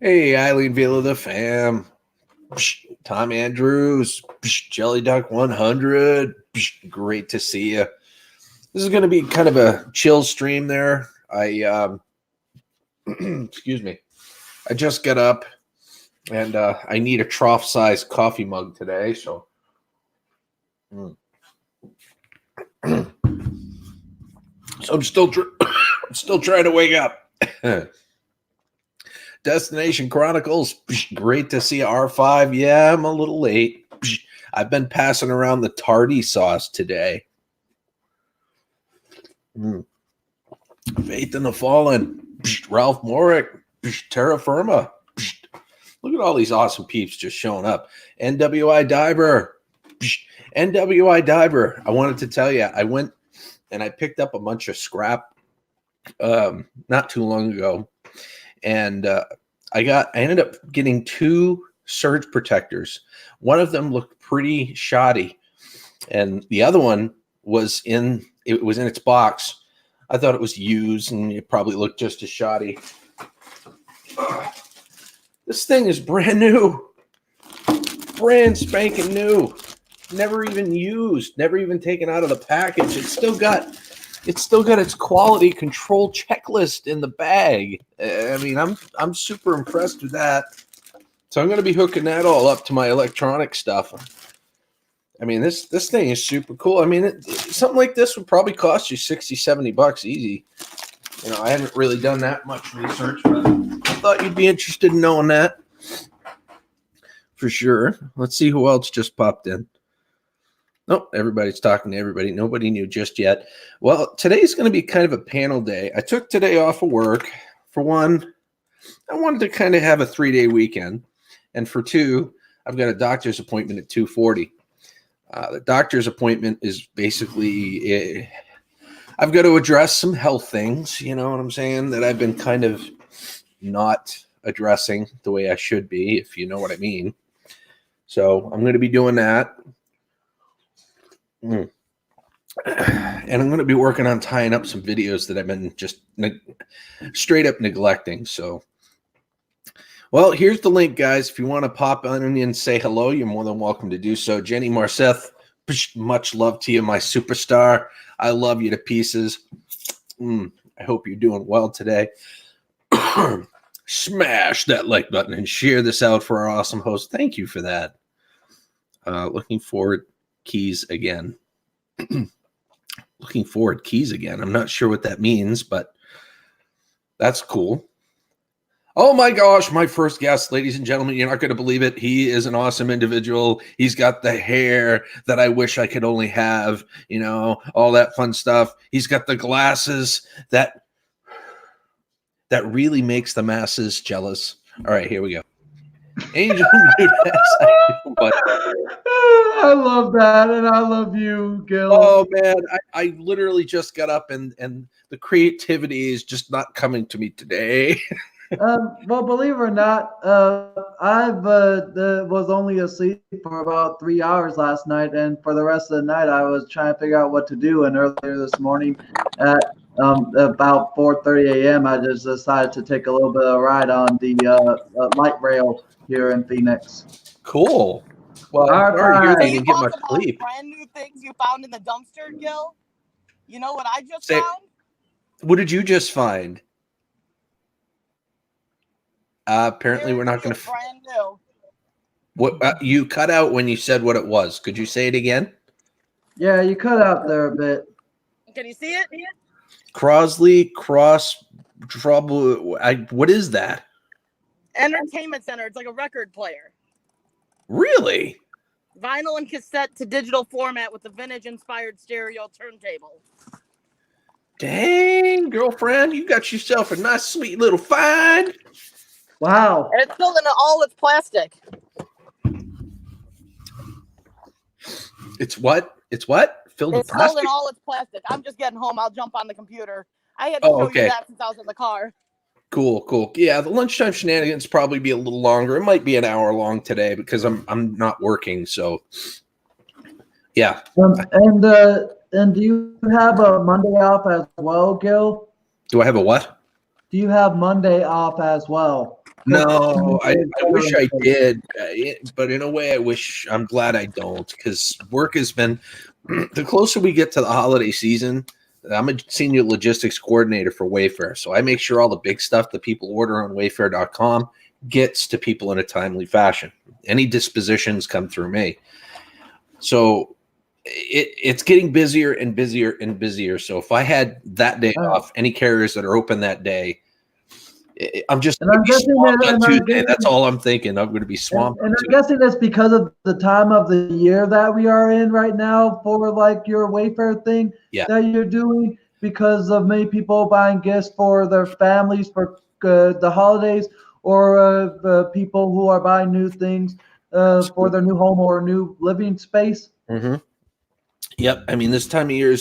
Hey, Eileen Vila, the fam. Tom Andrews, Jelly Duck 100. Great to see you. This is going to be kind of a chill stream there. Excuse me. I just got up and I need a trough-sized coffee mug today. So, so I'm still trying to wake up. Destination Chronicles, great to see R5. Yeah, I'm a little late. I've been passing around the tardy sauce today. Faith in the Fallen, Ralph Morick, Terra Firma. Look at all these awesome peeps just showing up. NWI Diver, NWI Diver. I wanted to tell you, I went and I picked up a bunch of scrap not too long ago. And I ended up getting 2 surge protectors. One of them looked pretty shoddy, and the other one was in its box. I thought it was used, and it probably looked just as shoddy. This thing is brand new, brand spanking new, never even used, never even taken out of the package. It's still got its quality control checklist in the bag. I mean, I'm super impressed with that. So I'm going to be hooking that all up to my electronic stuff. I mean, this thing is super cool. I mean, something like this would probably cost you $60-70 easy. You know, I haven't really done that much research, but I thought you'd be interested in knowing that for sure. Let's see who else just popped in. Nope, everybody's talking to everybody. Nobody knew just yet. Well, today's going to be kind of a panel day. I took today off of work. For one, I wanted to kind of have a 3-day weekend. And for two, I've got a doctor's appointment at 2:40. The doctor's appointment is basically, I've got to address some health things, you know what I'm saying, that I've been kind of not addressing the way I should be, if you know what I mean. So I'm going to be doing that. And I'm going to be working on tying up some videos that I've been just straight up neglecting. So, well, here's the link, guys. If you want to pop on and say hello, you're more than welcome to do so. Jenny Marceth, much love to you, my superstar. I love you to pieces. I hope you're doing well today. Smash that like button and share this out for our awesome host. Thank you for that. Looking forward. Keys again. Looking forward keys again. I'm not sure what that means, but that's cool. Oh my gosh, my first guest, ladies and gentlemen, you're not going to believe it. He is an awesome individual. He's got the hair that I wish I could only have, you know, all that fun stuff. He's got the glasses that really makes the masses jealous. All right, here we go. Angel I love that, and I love you, Gil. Oh man, I literally just got up and the creativity is just not coming to me today. Well, believe it or not, I was only asleep for about 3 hours last night, and for the rest of the night, I was trying to figure out what to do. And earlier this morning, at about 4:30 a.m., I just decided to take a little bit of a ride on the light rail here in Phoenix. Cool. Well, you didn't get much sleep. Brand new things you found in the dumpster, Gil. You know what I just found? What did you just find? Apparently, we're not going to. Brand new. What you cut out when you said what it was? Could you say it again? Yeah, you cut out there a bit. Can you see it? Crosley Cross Trouble. What is that? Entertainment center. It's like a record player. Really? Vinyl and cassette to digital format with the vintage-inspired stereo turntable. Dang, girlfriend, you got yourself a nice, sweet little find. Wow. And it's filled in all its plastic. It's what? It's what? Filled with It's filled plastic? in all its plastic. I'm just getting home. I'll jump on the computer. I had to show you that since I was in the car. Cool, cool. Yeah, the lunchtime shenanigans probably be a little longer. It might be an hour long today because I'm not working. So, yeah. And do you have a Monday off as well, Gil? Do I have a what? Do you have Monday off as well? No, I wish I did, but in a way, I'm glad I don't, because work has been. The closer we get to the holiday season, I'm a senior logistics coordinator for Wayfair, so I make sure all the big stuff that people order on Wayfair.com gets to people in a timely fashion. Any dispositions come through me, so it's getting busier and busier and busier. So if I had that day off, any carriers that are open that day, I'm just swamped on Tuesday. That's all I'm thinking. I'm going to be swamped. And I'm guessing that's because of the time of the year that we are in right now for like your Wayfair thing that you're doing, because of many people buying gifts for their families for the holidays, or people who are buying new things for their new home or new living space. Mm-hmm. Yep. I mean, this time of year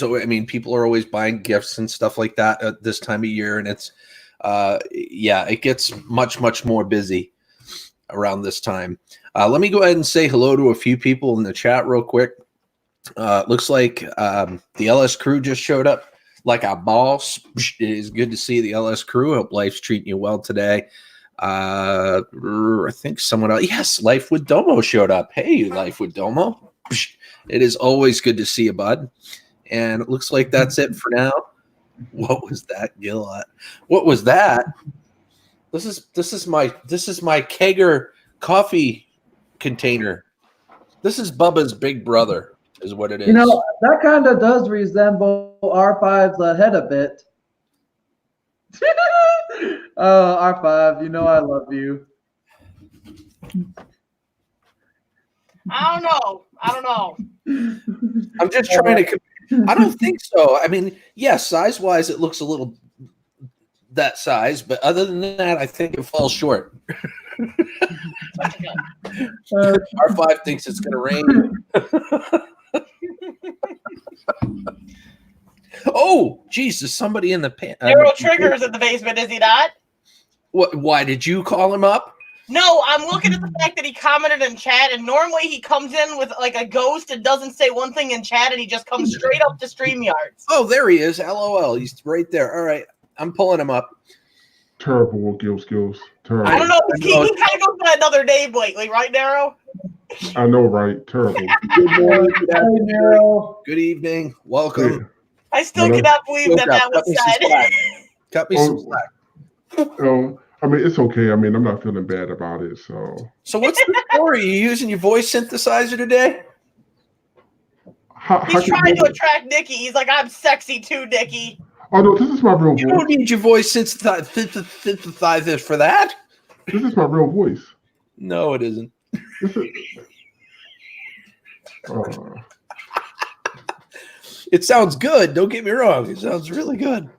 people are always buying gifts and stuff like that at this time of year, and it's it gets much more busy around this time. Let me go ahead and say hello to a few people in the chat real quick. Looks like the LS crew just showed up like a boss. It is good to see the LS crew. Hope life's treating you well today. I think someone else. Yes, Life with Domo showed up. Hey, Life with Domo. It is always good to see you, bud. And it looks like that's it for now. What was that, Gil? What was that? This is my kegger coffee container. This is Bubba's big brother, is what it is. You know, that kind of does resemble R5's head a bit. R5, you know I love you. I don't know. I'm just trying to. I don't think so. I mean, yes, size-wise, it looks a little that size, but other than that, I think it falls short. R5 thinks it's going to rain. Oh, Jesus! Somebody in the Nero Trigger's in the basement, is he not? What? Why did you call him up? No, I'm looking at the fact that he commented in chat, and normally he comes in with like a ghost and doesn't say one thing in chat, and he just comes straight up to StreamYards. Oh, there he is. LOL. He's right there. All right. I'm pulling him up. Terrible, Skillz. Terrible. I don't know. He kind of goes by another name lately, right, Nero? I know, right? Terrible. Good morning. Good afternoon, Nero. Good evening. Welcome. Yeah. I still cannot believe that was said. Cut me some slack. I mean, it's okay. I mean, I'm not feeling bad about it. So what's the story? Are you using your voice synthesizer today? He's trying to attract Nikki. He's like, I'm sexy too, Nikki. Oh, no, this is my real voice. You don't need your voice synthesizer for that. This is my real voice. No, it isn't. It sounds good. Don't get me wrong. It sounds really good.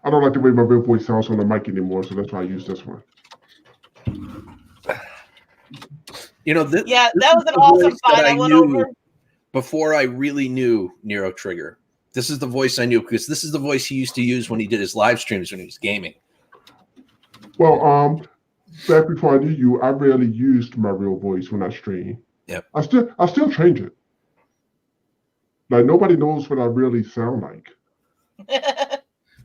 I don't like the way my real voice sounds on the mic anymore, so that's why I use this one. You know, that was an awesome fight. I went over before I really knew Nero Trigger. This is the voice I knew because this is the voice he used to use when he did his live streams when he was gaming. Well, back before I knew you, I rarely used my real voice when I stream. Yep. I still change it. Like nobody knows what I really sound like.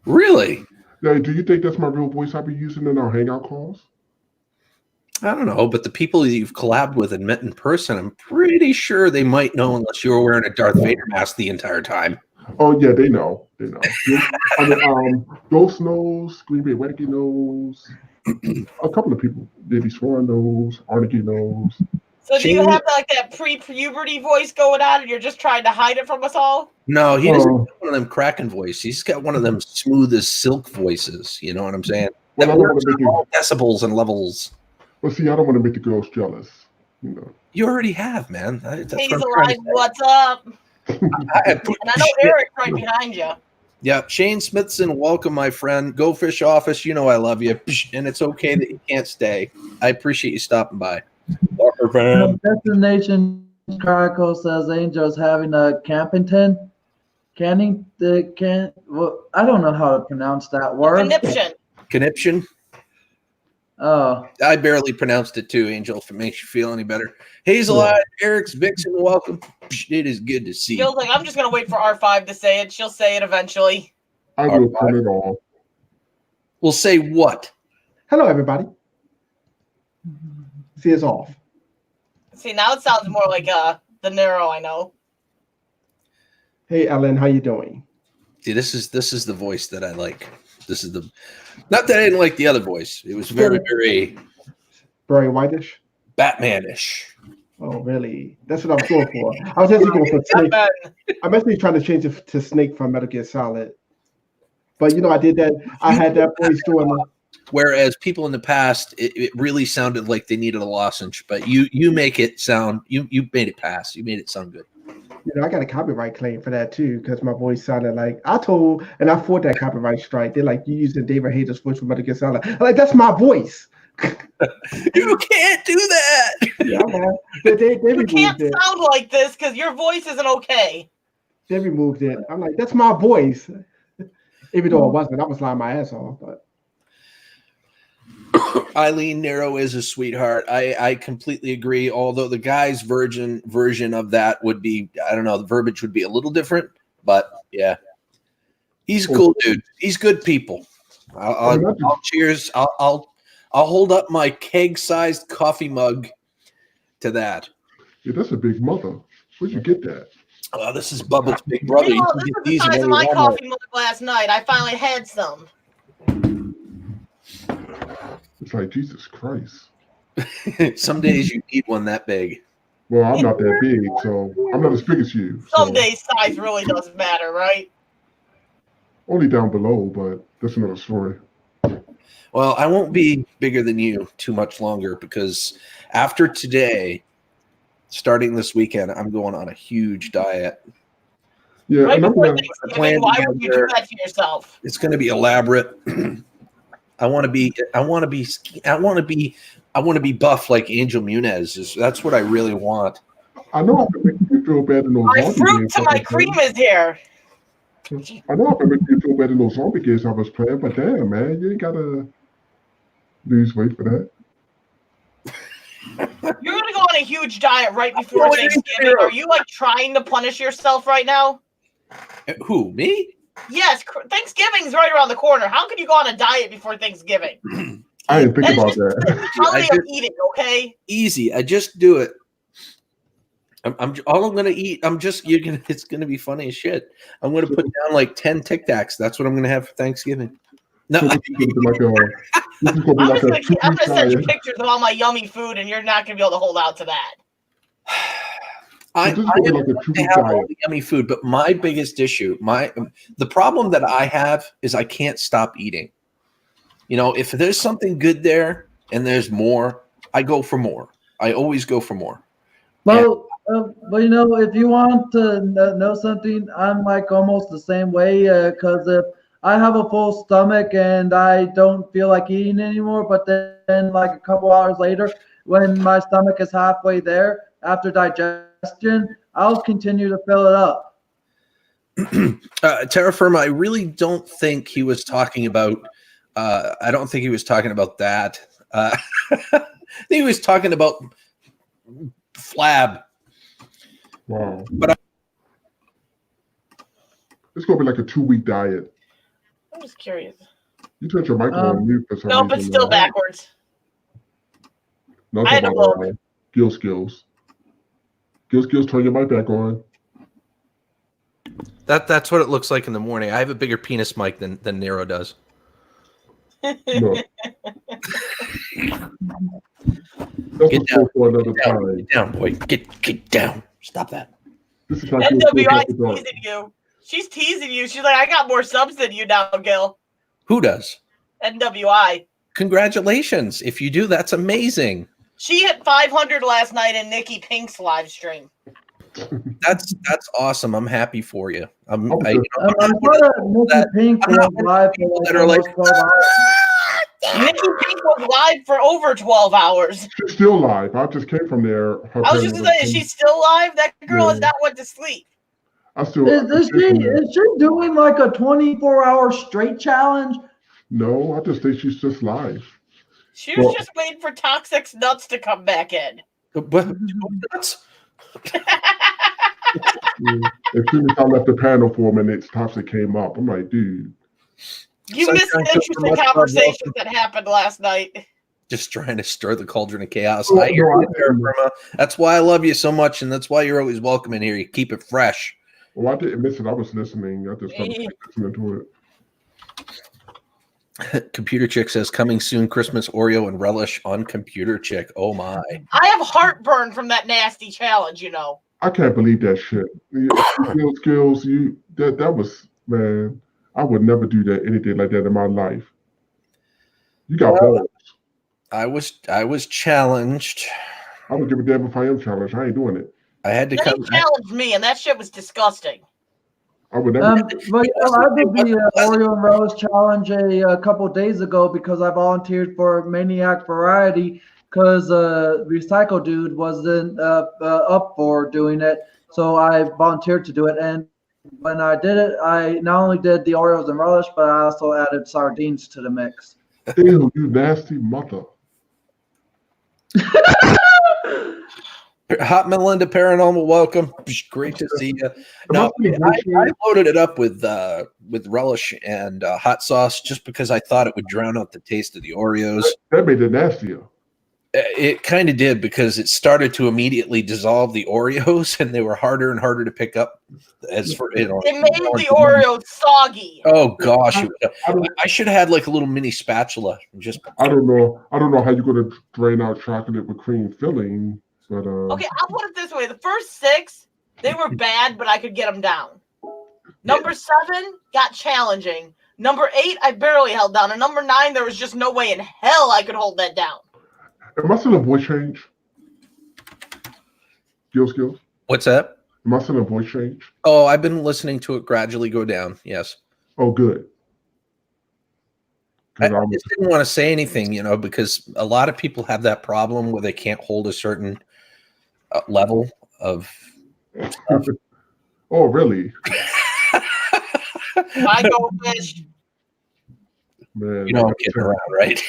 Really? Yeah, do you think that's my real voice I'll be using in our hangout calls? I don't know, but the people you've collabed with and met in person, I'm pretty sure they might know unless you were wearing a Darth Vader mask the entire time. Oh yeah, they know. They know. I mean, Ghost knows, Green Bay Wacky knows, a couple of people. Maybe Swan knows, Arnicky knows. So do you have like that pre-puberty voice going on, and you're just trying to hide it from us all? No, he doesn't have one of them cracking voices. He's got one of them smooth as silk voices. You know what I'm saying? Well, that works on all decibels and levels. Well, see, I don't want to make the girls jealous. You know. You already have, man. That's what I'm Hazel trying to Eyes, say. what's up? And And I know Eric's right behind you. Yeah, Shane Smithson, welcome, my friend. Go Fish Office, you know I love you, and it's okay that you can't stay. I appreciate you stopping by. Walker Van. Destination Chronicle says Angel's having a camping tent. Well, I don't know how to pronounce that word. Conniption. Conniption. Oh, I barely pronounced it too, Angel, if it makes you feel any better. Hazel Eye, Eric's Vixen, welcome. It is good to see Feels you. like I'm just gonna wait for R5 to say it. She'll say it eventually. I will turn it off. We'll say what? Hello, everybody. See, it's off. See, now it sounds more like the Nero I know. Hey, Ellen, how you doing? See, this is the voice that I like. This is the not that I didn't like the other voice. It was very, very Very whitish. Batman-ish. Oh, really? That's what I'm going for. I was actually going for Snake. I'm actually trying to change it to Snake from Metal Gear Solid. But I did that. I had that voice doing. Whereas people in the past, it really sounded like they needed a lozenge. But you make it sound. You made it pass. You made it sound good. I got a copyright claim for that too because my voice sounded like I fought that copyright strike. They're like, you using David Hayter's voice for Metal Gear Solid. I'm like, that's my voice. You can't do that. Yeah, man. They You can't removed it. sound like this because your voice isn't okay. They removed it. I'm like, that's my voice. Even though it wasn't, I was lying my ass off. But Eileen Nero is a sweetheart. I completely agree. Although the guy's version of that would be, I don't know, the verbiage would be a little different. But yeah, he's a cool dude. He's good people. I'll cheers. I'll hold up my keg-sized coffee mug to that. Yeah, that's a big mother. Where'd you get that? This is Bubba's big brother. You can This get is the these size in of my Walmart. coffee mug last night. I finally had some. It's like, Jesus Christ. Some days you need one that big. Well, I'm not that big, so I'm not as big as you. Some So days size really doesn't matter, right? only down below, but that's another story. Well, I won't be bigger than you too much longer because after today, starting this weekend, I'm going on a huge diet. Yeah, Right and I'm before gonna, Thanksgiving, why would you do that to yourself? It's going to be elaborate. I want to be buff like Angel Munez. That's what I really want. I know I'm gonna make you feel bad in those My zombie fruit games to I my was cream playing. is here. I know I'm gonna make you feel bad in those zombie games I was playing, but damn, man, you ain't gotta lose weight for that. You're gonna go on a huge diet right before Thanksgiving. Are you like trying to punish yourself right now? Who, me? Yes, Thanksgiving's right around the corner. How can you go on a diet before Thanksgiving? I didn't think That is about just that. holiday of eating, okay? Easy. I just do it. All I'm gonna eat. It's gonna be funny as shit. I'm gonna put down like 10 Tic Tacs. That's what I'm gonna have for Thanksgiving. No, So this is gonna be like a 2 I'm week gonna send you diet. pictures of all my yummy food, and you're not gonna be able to hold out to that. I This is gonna be am like a going to 2 week have all diet. the yummy food, but my biggest issue, the problem that I have is I can't stop eating. If there's something good there and there's more, I go for more. I always go for more. well, if you want to know something, I'm like almost the same way because if I have a full stomach and I don't feel like eating anymore, but then like a couple hours later, when my stomach is halfway there after digestion, I'll continue to fill it up. Terra Firma, I really don't think he was talking about. I don't think he was talking about that. I think he was talking about flab. Wow. But It's gonna be like a 2 week diet. I'm just curious. You turned your mic on mute for some Nope, it's reason. still backwards. No, I had to about look. Skillz. Turn your mic back on. that's what it looks like in the morning. I have a bigger penis mic than Nero does. No. That's Get a story for another Get down, time. get down, boy. Get down. Stop that. This is how NWI Skillz teasing you. She's teasing you. She's like, I got more subs than you now, Gil. Who does? NWI. Congratulations. If you do, that's amazing. She hit 500 last night in Nikki Pink's live stream. That's awesome. I'm happy for you. I'm I'm not Nikki that- Pink I'm not was live for that like are like, almost 12 hours. Nikki Pink was live for over 12 hours. She's still live. I just came from there. I was just gonna say, is she still live? That girl has not went to sleep. Is she doing like a 24-hour straight challenge? No, I just think she's just live. She was just waiting for Toxic's nuts to come back in. But nuts? As soon as I left the panel for a minute, Toxic came up. I'm like, dude. You missed the interesting conversations that happened last night. Just trying to stir the cauldron of chaos. I hear you there, Irma. That's why I love you so much, and that's why you're always welcome in here. You keep it fresh. Well, I didn't miss it. I was listening. I just started listening to it. Computer Chick says, coming soon, Christmas Oreo and relish on Computer Chick. Oh, my. I have heartburn from that nasty challenge, you know. I can't believe that shit. Skillz, that was, man, I would never do that, anything like that in my life. You got balls. I was challenged. I would give a damn if I am challenged. I ain't doing it. I had to come. He challenged me, and that shit was disgusting. I would never. But I did the Oreo and Relish challenge a couple days ago because I volunteered for Maniac Variety because Recycle Dude wasn't up for doing it, so I volunteered to do it. And when I did it, I not only did the Oreos and Relish, but I also added sardines to the mix. Ew, you nasty mother. Hot Melinda Paranormal, welcome. Great to see you. No, I loaded it up with relish and hot sauce just because I thought it would drown out the taste of the Oreos. That made it nastier. It kind of did because it started to immediately dissolve the Oreos, and they were harder and harder to pick up. As for it made the Oreos soggy. Oh gosh, I should have had like a little mini spatula. Just I don't know how you're gonna drain out chocolate with cream filling. But, okay, I'll put it this way: the first 6, they were bad, but I could get them down. Number 7 got challenging. Number 8, I barely held down, and number 9, there was just no way in hell I could hold that down. Am I still a voice change? Skillz? What's that? Am I still a voice change? Oh, I've been listening to it gradually go down. Yes. Oh, good. I just didn't want to say anything, because a lot of people have that problem where they can't hold a certain level of stuff. Oh, really? I go fish. Man, I'm kidding around, right?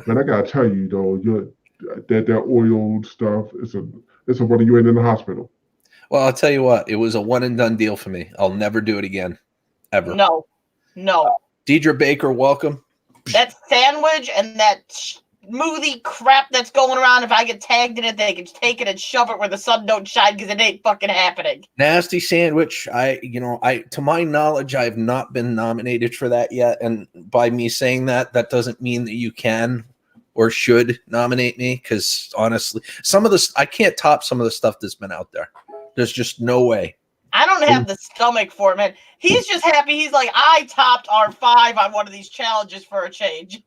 Man, I gotta tell you though, that oil stuff is a wonder you ain't in the hospital. Well, I'll tell you what, it was a one and done deal for me. I'll never do it again, ever. No. Deidre Baker, welcome. That sandwich and that smoothie crap that's going around, if I get tagged in it, they can take it and shove it where the sun don't shine because it ain't fucking happening. Nasty sandwich. To my knowledge, I have not been nominated for that yet. And by me saying that doesn't mean that you can or should nominate me. Because honestly, some of this, I can't top some of the stuff that's been out there. There's just no way. I don't have the stomach for it, man. He's just happy. He's like, I topped R5 on one of these challenges for a change.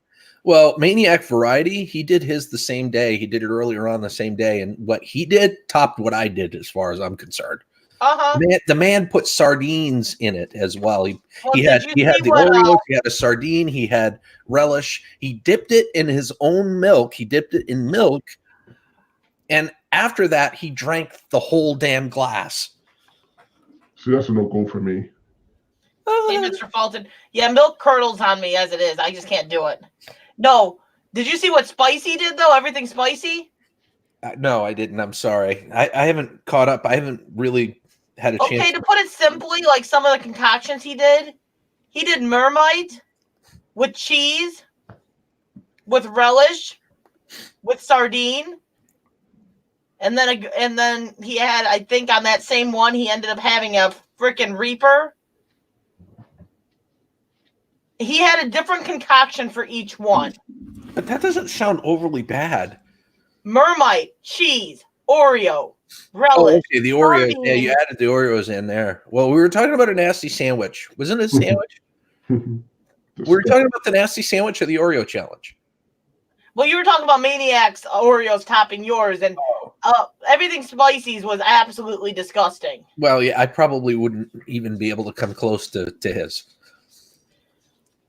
Well, Maniac Variety, he did his the same day. He did it earlier on the same day. And what he did topped what I did as far as I'm concerned. Uh-huh. The man put sardines in it as well. He had the Oreos, he had a sardine, he had relish. He dipped it in his own milk. He dipped it in milk. And after that, he drank the whole damn glass. See, that's a no-go for me. Hey, Mr. Fulton. Yeah, milk curdles on me as it is. I just can't do it. No. Did you see what Spicy did, though? Everything Spicy? No, I didn't. I'm sorry. I haven't caught up. I haven't really had a chance. Okay, to put it simply, like some of the concoctions he did Mermite with cheese, with relish, with sardine, and then he had, I think on that same one, he ended up having a freaking Reaper. He had a different concoction for each one. But that doesn't sound overly bad. Mermite, cheese, Oreo, relish. Oh, okay, the Oreos. sardine. Yeah, you added the Oreos in there. Well, we were talking about a nasty sandwich. Wasn't it a sandwich? We were talking about the nasty sandwich or the Oreo challenge. Well, you were talking about Maniac's Oreos topping yours, and everything Spicy's was absolutely disgusting. Well, yeah, I probably wouldn't even be able to come close to his.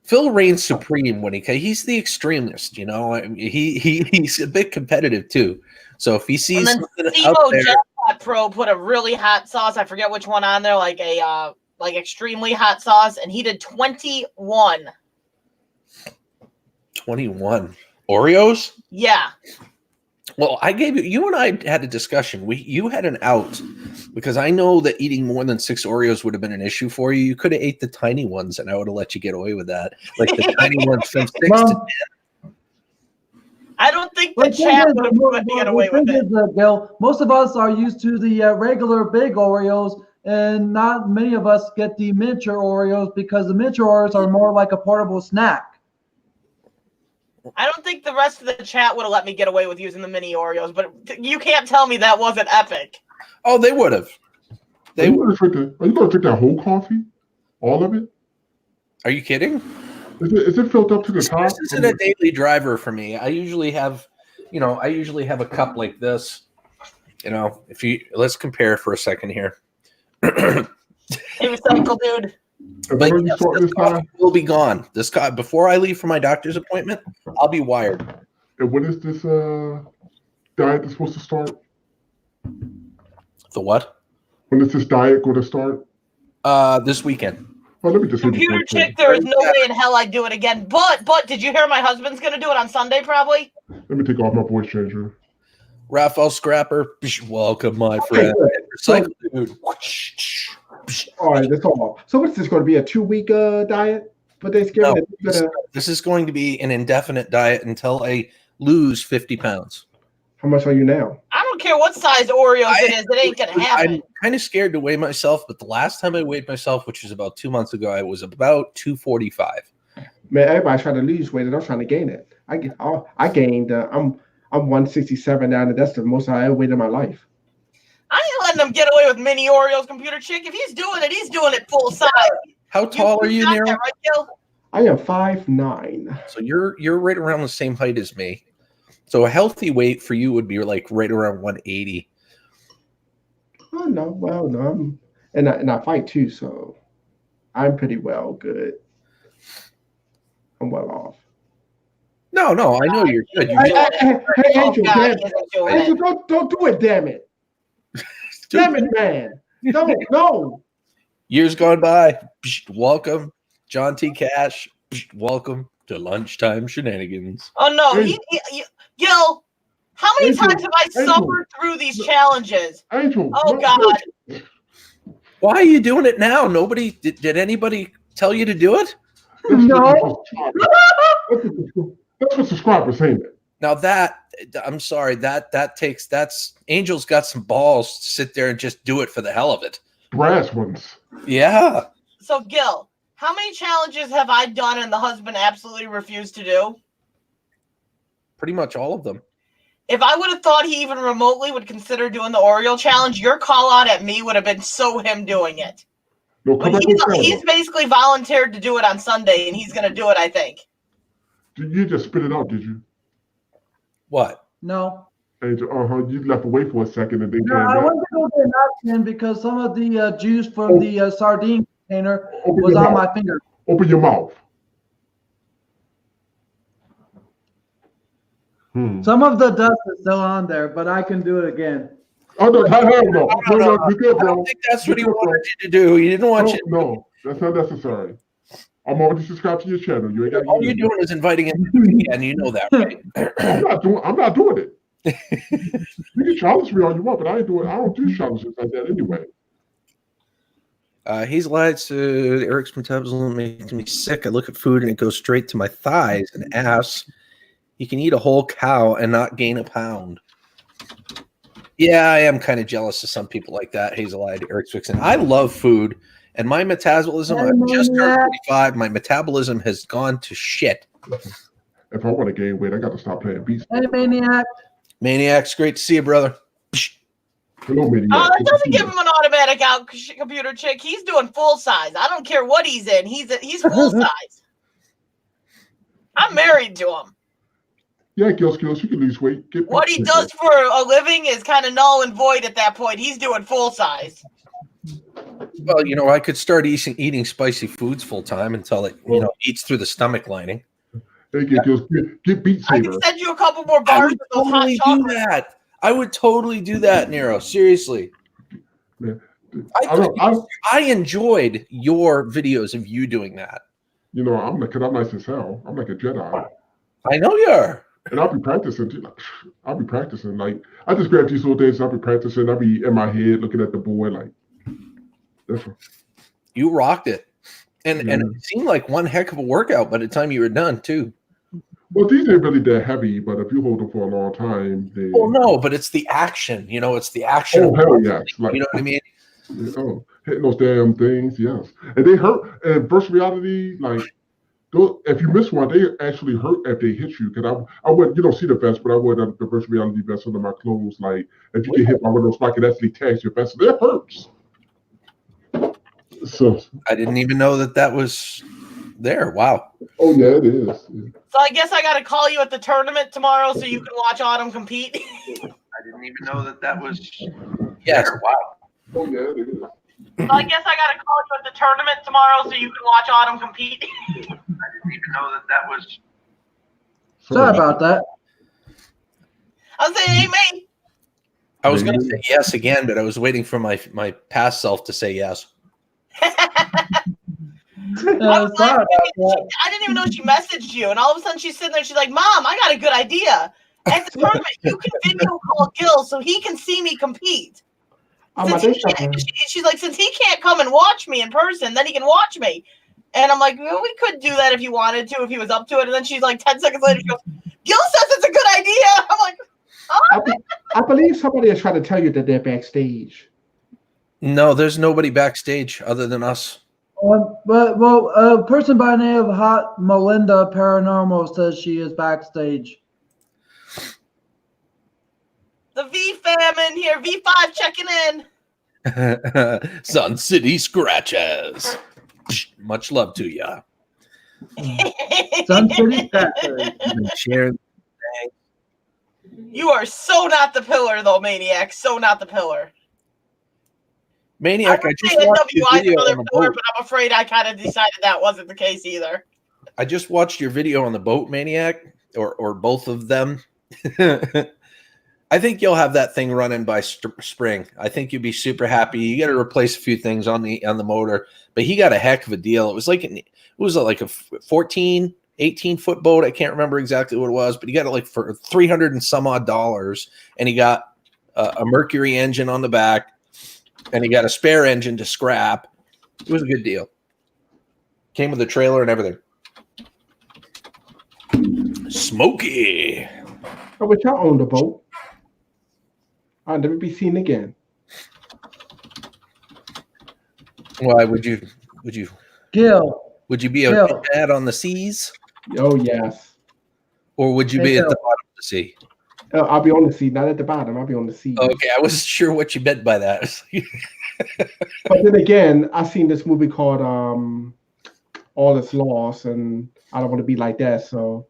Phil reigns supreme when he's the extremist, you know. I mean, he's a bit competitive too. So if he sees and then something out Steve-O there, Jackpot Pro put a really hot sauce. I forget which one on there, like a extremely hot sauce, and he did 21. 21 Oreos. Yeah. Well, you and I had a discussion. You had an out because I know that eating more than 6 Oreos would have been an issue for you. You could have ate the tiny ones, and I would have let you get away with that, like the tiny ones from 6 to 10. I don't think the chat would have let me get away with it. Gil, most of us are used to the regular big Oreos, and not many of us get the miniature Oreos because the miniature Oreos are more like a portable snack. I don't think the rest of the chat would have let me get away with using the mini Oreos, but you can't tell me that wasn't epic. Oh, they would have. Are you going to drink that whole coffee? All of it? Are you kidding? Is it filled up to the top? This isn't a daily driver for me. I usually have a cup like this. You know, let's compare for a second here. Hey, recycle dude. But yes, this coffee will be gone. This before I leave for my doctor's appointment, I'll be wired. And when is this diet that's supposed to start? The what? When is this diet going to start? This weekend. Oh, let me just Computer chick, there is no way in hell I'd do it again. But did you hear my husband's gonna do it on Sunday probably? Let me take off my voice changer. Raphael Scrapper, welcome, my friend. Recycle dude. All right, that's all. So what's this going to be, a 2-week diet for Thanksgiving? No, this is going to be an indefinite diet until I lose 50 pounds. How much are you now? I don't care what size Oreos it is. It ain't going to happen. I'm kind of scared to weigh myself, but the last time I weighed myself, which was about 2 months ago, I was about 245. Man, everybody's trying to lose weight, and I'm trying to gain it. I gained. I'm 167 now, and that's the most I ever weighed in my life. I ain't letting them get away with mini Oreos, computer chick. If he's doing it full size. How tall are you, Nero? Right, Gil? I am 5'9". So you're right around the same height as me. So a healthy weight for you would be like right around 180. Oh no, well no, and I fight too, so I'm pretty well good. I'm well off. No, I know you're good. Hey, Angel, God, Angel, don't do it, damn it. Damn it, man. No. Years gone by. Welcome, John T. Cash. Welcome to Lunchtime Shenanigans. Oh no, Gil, how many times have I Angel. suffered through these challenges? Angel. Oh God. Why are you doing it now? Nobody did anybody tell you to do it? No. That's what subscribers saying it. Now I'm sorry, that's Angel's got some balls to sit there and just do it for the hell of it. Brass ones. Yeah. So Gil, how many challenges have I done and the husband absolutely refused to do? Pretty much all of them. If I would have thought he even remotely would consider doing the Oreo challenge, your call out at me would have been so him doing it. No, But he's basically volunteered to do it on Sunday, and he's going to do it, I think. You just spit it out, did you? What? No. Angel, you left away for a second and then No, came I back. wanted to go get a napkin because some of the juice from the sardine container Open was your on mouth. my finger. Open your mouth. Some of the dust is still on there, but I can do it again. Oh no, hell no. No, you're good, I bro. don't think that's what he wanted you to do. He didn't want you to No, that's not necessary. I'm already subscribed to your channel. You ain't got all you're doing is inviting him to and you know that, right? I'm not doing it. You can challenge me all you want, but I don't do challenges like that anyway. He's lied to Eric's metabolism makes me sick. I look at food and it goes straight to my thighs and ass. You can eat a whole cow and not gain a pound. Yeah, I am kind of jealous of some people like that. Hazel lied to Eric's fixing. I love food, and my metabolism, I've just turned 35. My metabolism has gone to shit. If I want to gain weight, I got to stop playing beast. Hey, Maniac. Maniac's great to see you, brother. Hello, Maniac. Oh, that doesn't give him an automatic out, computer chick. He's doing full size. I don't care what he's in. He's full size. I'm married to him. Yeah, Skillz, you can lose weight. Get What he does for a living is kind of null and void at that point. He's doing full size. Well, you know, I could start eating spicy foods full time until it, you know, eats through the stomach lining. Hey, get Beat I Saber. can send you a couple more I bars would of those hot totally do chocolate. that. I would totally do that, Nero. Seriously. Man, I enjoyed your videos of you doing that. You know, I'm nice as hell. I'm like a Jedi. I know you are. And I'll be practicing too. Like, I'll be practicing. Like, I just grab these little days. I'll be practicing. I'll be in my head looking at the board. Like, that's what. You rocked it. And it seemed like one heck of a workout by the time you were done, too. Well, these ain't really that heavy, but if you hold them for a long time, they. Well, no, but it's the action. You know, it's the action. Oh, hell yes. Like, you know what I mean? Oh, hitting those damn things, yes. And they hurt. And virtual reality, like, those, if you miss one, they actually hurt if they hit you. Because I would, you don't see the vest, but I wear the virtual reality vest under my clothes. Like, if you get hit by one of those spikes, it actually tags your vest. It hurts. So I didn't even know that was there. Wow. Oh yeah, it is. Yeah. So I guess I got to call you at the tournament tomorrow so you can watch Autumn compete. I didn't even know that was. Yes. Wow. Oh yeah, it is. So I guess I got to call you at the tournament tomorrow so you can watch Autumn compete. I didn't even know that was. Sorry about that. I was saying, hey, mate. I was going to say yes again, but I was waiting for my past self to say yes. I didn't even know she messaged you, and all of a sudden she's sitting there. She's like, "Mom, I got a good idea. At the tournament, you can video call Gil so he can see me compete." She's like, "Since he can't come and watch me in person, then he can watch me." And I'm like, "Well, we could do that if you wanted to, if he was up to it." And then she's like, 10 seconds later, she goes, "Gil says it's a good idea." I'm like, "Oh." I believe somebody is trying to tell you that they're backstage. No, there's nobody backstage other than us. A person by the name of Hot Melinda Paranormal says she is backstage. The V fam in here, V5 checking in. Sun City Scratches. Much love to ya. Sun City Scratches. Share. You are so not the pillar, though, Maniac. So not the pillar. Maniac, I just watched your video on the boat. But I'm afraid I kind of decided that wasn't the case either. I just watched your video on the boat, Maniac, or both of them. I think you'll have that thing running by spring. I think you'll be super happy. You got to replace a few things on the motor, but he got a heck of a deal. It was like a 14, 18-foot boat. I can't remember exactly what it was, but he got it like for $300 and some odd, and he got a Mercury engine on the back. And he got a spare engine to scrap. It was a good deal. Came with a trailer and everything. Smoky. I wish I owned a boat. I'll never be seen again. Why would you Gil. Would you be a dad on the seas? Oh yes. Or would you be at the bottom of the sea? I'll be on the sea, not at the bottom. I'll be on the sea. Okay, I wasn't sure what you meant by that. But then again, I seen this movie called All Is Lost, and I don't want to be like that. So,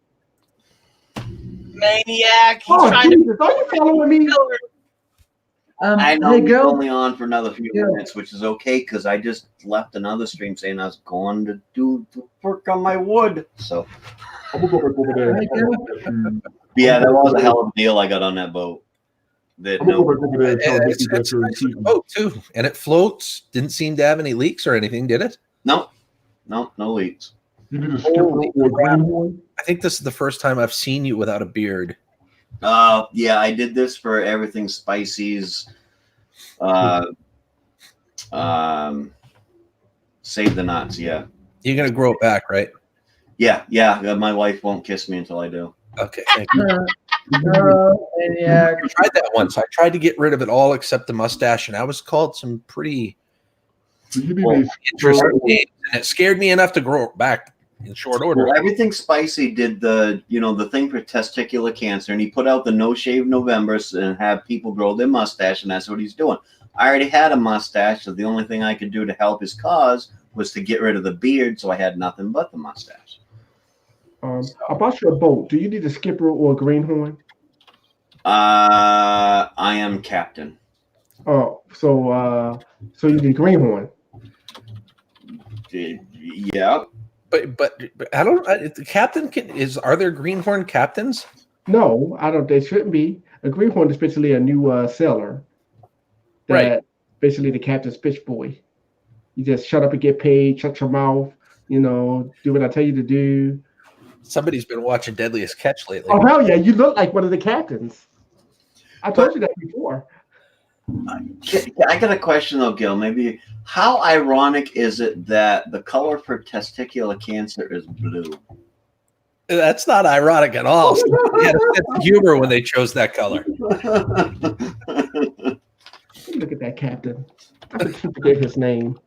Maniac, he's trying Jesus, are you following me? I know you're only on for another few minutes, which is okay because I just left another stream saying I was going to do the work on my wood. So, I'm gonna go back over there. Yeah, that was a hell of a deal I got on that boat. It's a nice boat too, and it floats. Didn't seem to have any leaks or anything, did it? No leaks. You did a skip rope or a green one? I think this is the first time I've seen you without a beard. Yeah, I did this for everything Spicy's. Save the knots. Yeah. You're gonna grow it back, right? Yeah. My wife won't kiss me until I do. Okay, thank you. I tried that once. I tried to get rid of it all except the mustache, and I was called some pretty interesting names, and it scared me enough to grow it back in short order. Well, everything Spicy did the thing for testicular cancer, and he put out the No Shave Novembers and have people grow their mustache, and that's what he's doing. I already had a mustache, so the only thing I could do to help his cause was to get rid of the beard, so I had nothing but the mustache. About your boat, do you need a skipper or a greenhorn? I am captain. Oh, so you need a greenhorn. Yeah. But I don't. The captain are there greenhorn captains? No, I don't. There shouldn't be. A greenhorn is basically a new sailor. Right. Basically the captain's bitch boy. You just shut up and get paid. Shut your mouth. Do what I tell you to do. Somebody's been watching Deadliest Catch lately. Oh hell yeah! You look like one of the captains. I told you that before. I got a question though, Gil. Maybe how ironic is it that the color for testicular cancer is blue? That's not ironic at all. They had a sense of humor when they chose that color. Look at that captain. I forget his name.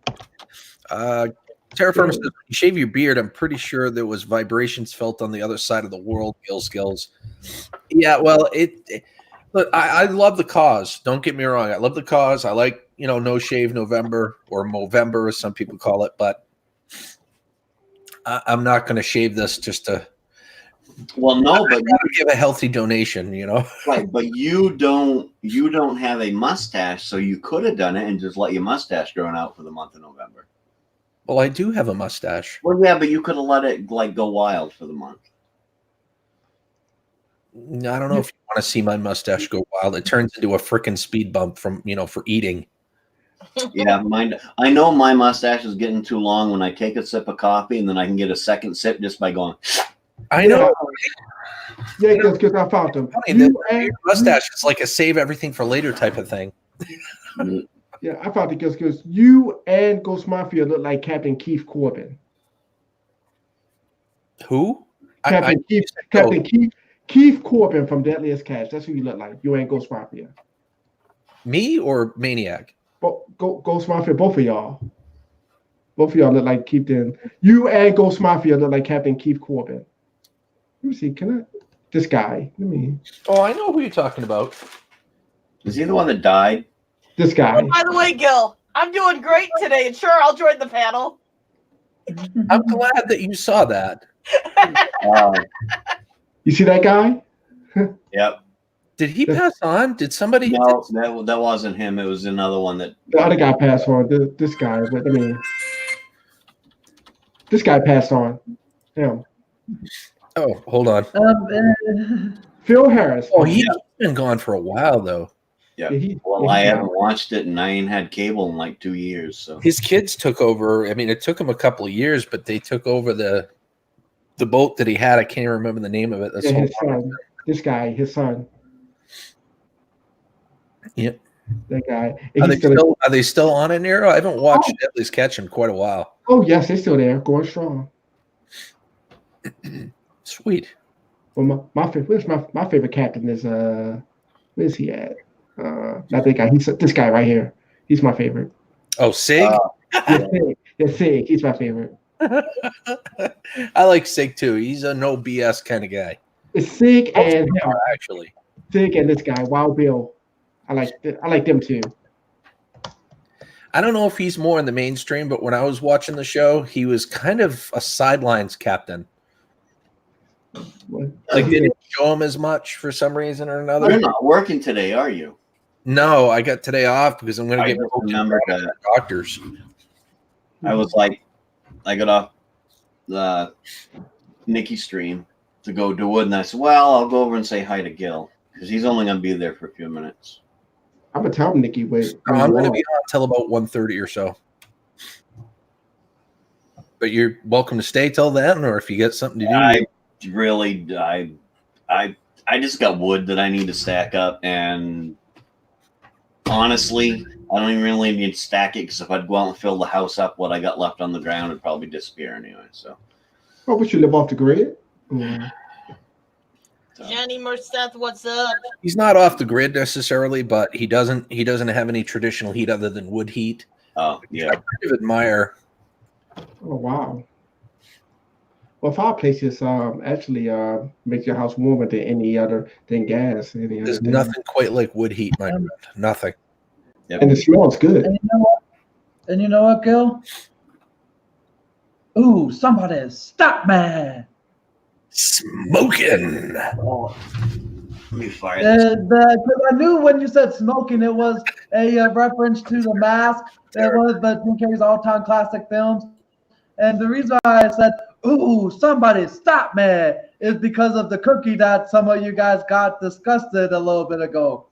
Terraformer says, when you shave your beard, I'm pretty sure there was vibrations felt on the other side of the world. Skillz. Yeah, well, look, I love the cause. Don't get me wrong. I love the cause. I like, No Shave November or Movember, as some people call it. But I'm not going to shave this just to. Well, no, but you give a healthy donation, Right, but you don't have a mustache, so you could have done it and just let your mustache grow out for the month of November. Well, I do have a mustache. Well, yeah, but you could have let it go wild for the month. I don't know if you want to see my mustache go wild. It turns into a freaking speed bump from for eating. Yeah, mine. I know my mustache is getting too long when I take a sip of coffee, and then I can get a second sip just by going. I know. Yeah, because I found them. Your mustache is like a save everything for later type of thing. Yeah, I found it because you and Ghost Mafia look like Captain Keith Corbin. Who? Captain Keith Corbin from Deadliest Catch. That's who you look like. You and Ghost Mafia. Me or Maniac? Ghost Mafia, both of y'all. Both of y'all look like you and Ghost Mafia look like Captain Keith Corbin. Let me see. This guy. Oh, I know who you're talking about. Is he the one that died? This guy. Oh, by the way, Gil, I'm doing great today, and sure, I'll join the panel. I'm glad that you saw that. You see that guy? Yep. Did he pass on? Did somebody? No, that wasn't him. It was another one that. The other guy passed on. This guy, but this guy passed on. Him. Oh, hold on. Phil Harris. Oh, he's been gone for a while though. Yeah. I haven't watched it, and I ain't had cable in like 2 years. So his kids took over. I mean, it took him a couple of years, but they took over the boat that he had. I can't even remember the name of it. That's his son. This guy, his son. Yep. That guy. Are they still on it, Nero? I haven't watched Deadliest Catch in quite a while. Oh yes, they're still there, going strong. Sweet. Well, my favorite captain is where's he at? Not that guy. He's this guy right here. He's my favorite. Oh, Sig. Sig. He's my favorite. I like Sig too. He's a no BS kind of guy. It's Sig and him. Actually. Sig and this guy, Wild Bill. I like them too. I don't know if he's more in the mainstream, but when I was watching the show, he was kind of a sidelines captain. Like they didn't show him as much for some reason or another. You're not working today, are you? No, I got today off because I'm going to get doctors. I was like, I got off the Nikki stream to go do it, and I said, well, I'll go over and say hi to Gil because he's only going to be there for a few minutes. I'm gonna tell Nikki wait. I'm going to be on until about 1:30 or so. But you're welcome to stay till then, or if you get something to do. I just got wood that I need to stack up, and honestly, I don't even really need to stack it because if I'd go out and fill the house up, what I got left on the ground would probably disappear anyway. So, but you live off the grid? Jenny Merceth, what's up? He's not off the grid necessarily, but he doesn't have any traditional heat other than wood heat. Oh yeah, I kind of admire. Oh wow. Well, fireplaces actually make your house warmer than gas. There's nothing quite like wood heat, my friend. Nothing. Yep. And it smells good. And you know what, Gil? Ooh, somebody stop me. Smoking. Oh, let me fire this. Because I knew when you said smoking, it was a reference to The Mask. It was the Jim Carrey's all-time classic films. And the reason why I said, ooh, somebody stop me, is because of the cookie that some of you guys got disgusted a little bit ago.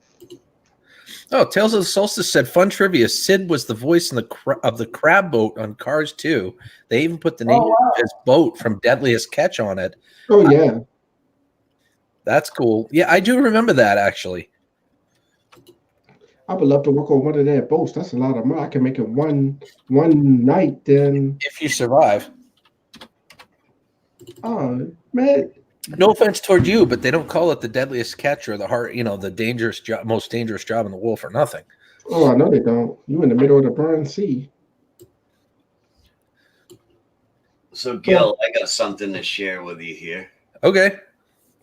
Oh, Tales of the Solstice said, fun trivia. Sid was the voice of the crab boat on Cars 2. They even put the name of his boat from Deadliest Catch on it. Oh yeah. That's cool. Yeah, I do remember that, actually. I would love to work on one of their boats. That's a lot of money. I can make it one night. Then, if you survive. Oh man. No offense toward you, but they don't call it the Deadliest Catch or the dangerous job, most dangerous job in the world for nothing. Oh, I know they don't. You in the middle of the Bering Sea. So, Gil, I got something to share with you here. Okay.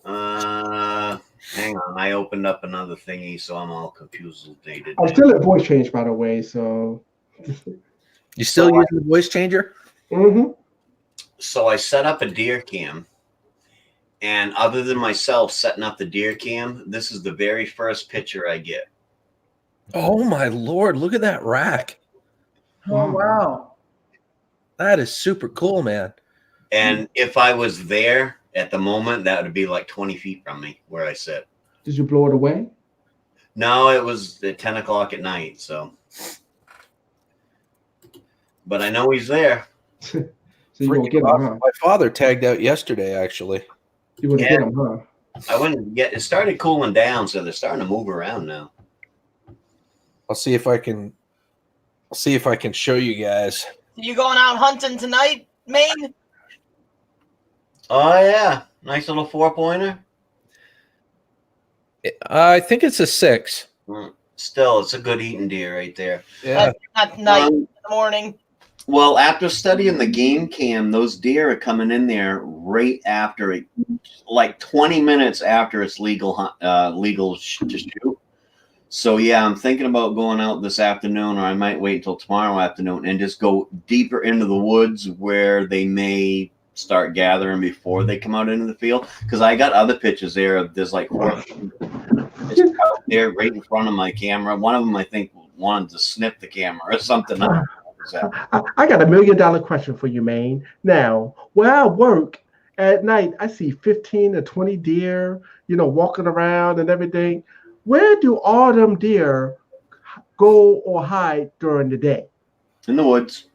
Hang on. I opened up another thingy, so I'm all confused. I'm still at voice change, by the way. So, you still using the voice changer? Mm-hmm. So I set up a deer cam. And other than myself setting up the deer cam, this is the very first picture I get. Oh, my Lord. Look at that rack. Oh, wow. That is super cool, man. And if I was there at the moment, that would be like 20 feet from me where I sit. Did you blow it away? No, it was at 10 o'clock at night. So, but I know he's there. So you won't get him, huh? My father tagged out yesterday, actually. You wouldn't get him, huh? I wouldn't get. It started cooling down, so they're starting to move around now. I'll see if I can show you guys. You going out hunting tonight, Maine? Oh yeah, nice little 4-pointer. I think it's a 6. Still, it's a good eating deer right there. Yeah. At night, in the morning. Well, after studying the game cam, those deer are coming in there right after it, like 20 minutes after it's legal to shoot. So yeah, I'm thinking about going out this afternoon, or I might wait until tomorrow afternoon and just go deeper into the woods where they may start gathering before they come out into the field. Because I got other pictures there. There's like 4 just out there right in front of my camera. One of them, I think, wanted to snip the camera or something. I got $1 million question for you, Maine. Now, where I work at night, I see 15 to 20 deer, walking around and everything. Where do all them deer go or hide during the day? In the woods.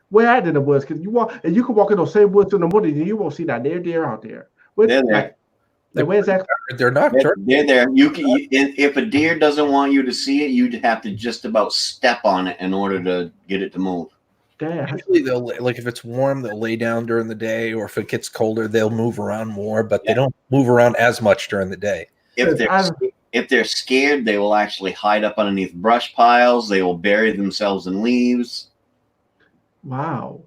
Where at in the woods? Because you can walk in those same woods in the morning and you won't see that deer out there. They're there. Where's that? They're nocturnal. They're there. If a deer doesn't want you to see it, you'd have to just about step on it in order to get it to move. Damn. Usually they'll, like, if it's warm, they'll lay down during the day, or if it gets colder, they'll move around more, but they don't move around as much during the day. If they're scared, they will actually hide up underneath brush piles. They will bury themselves in leaves. Wow.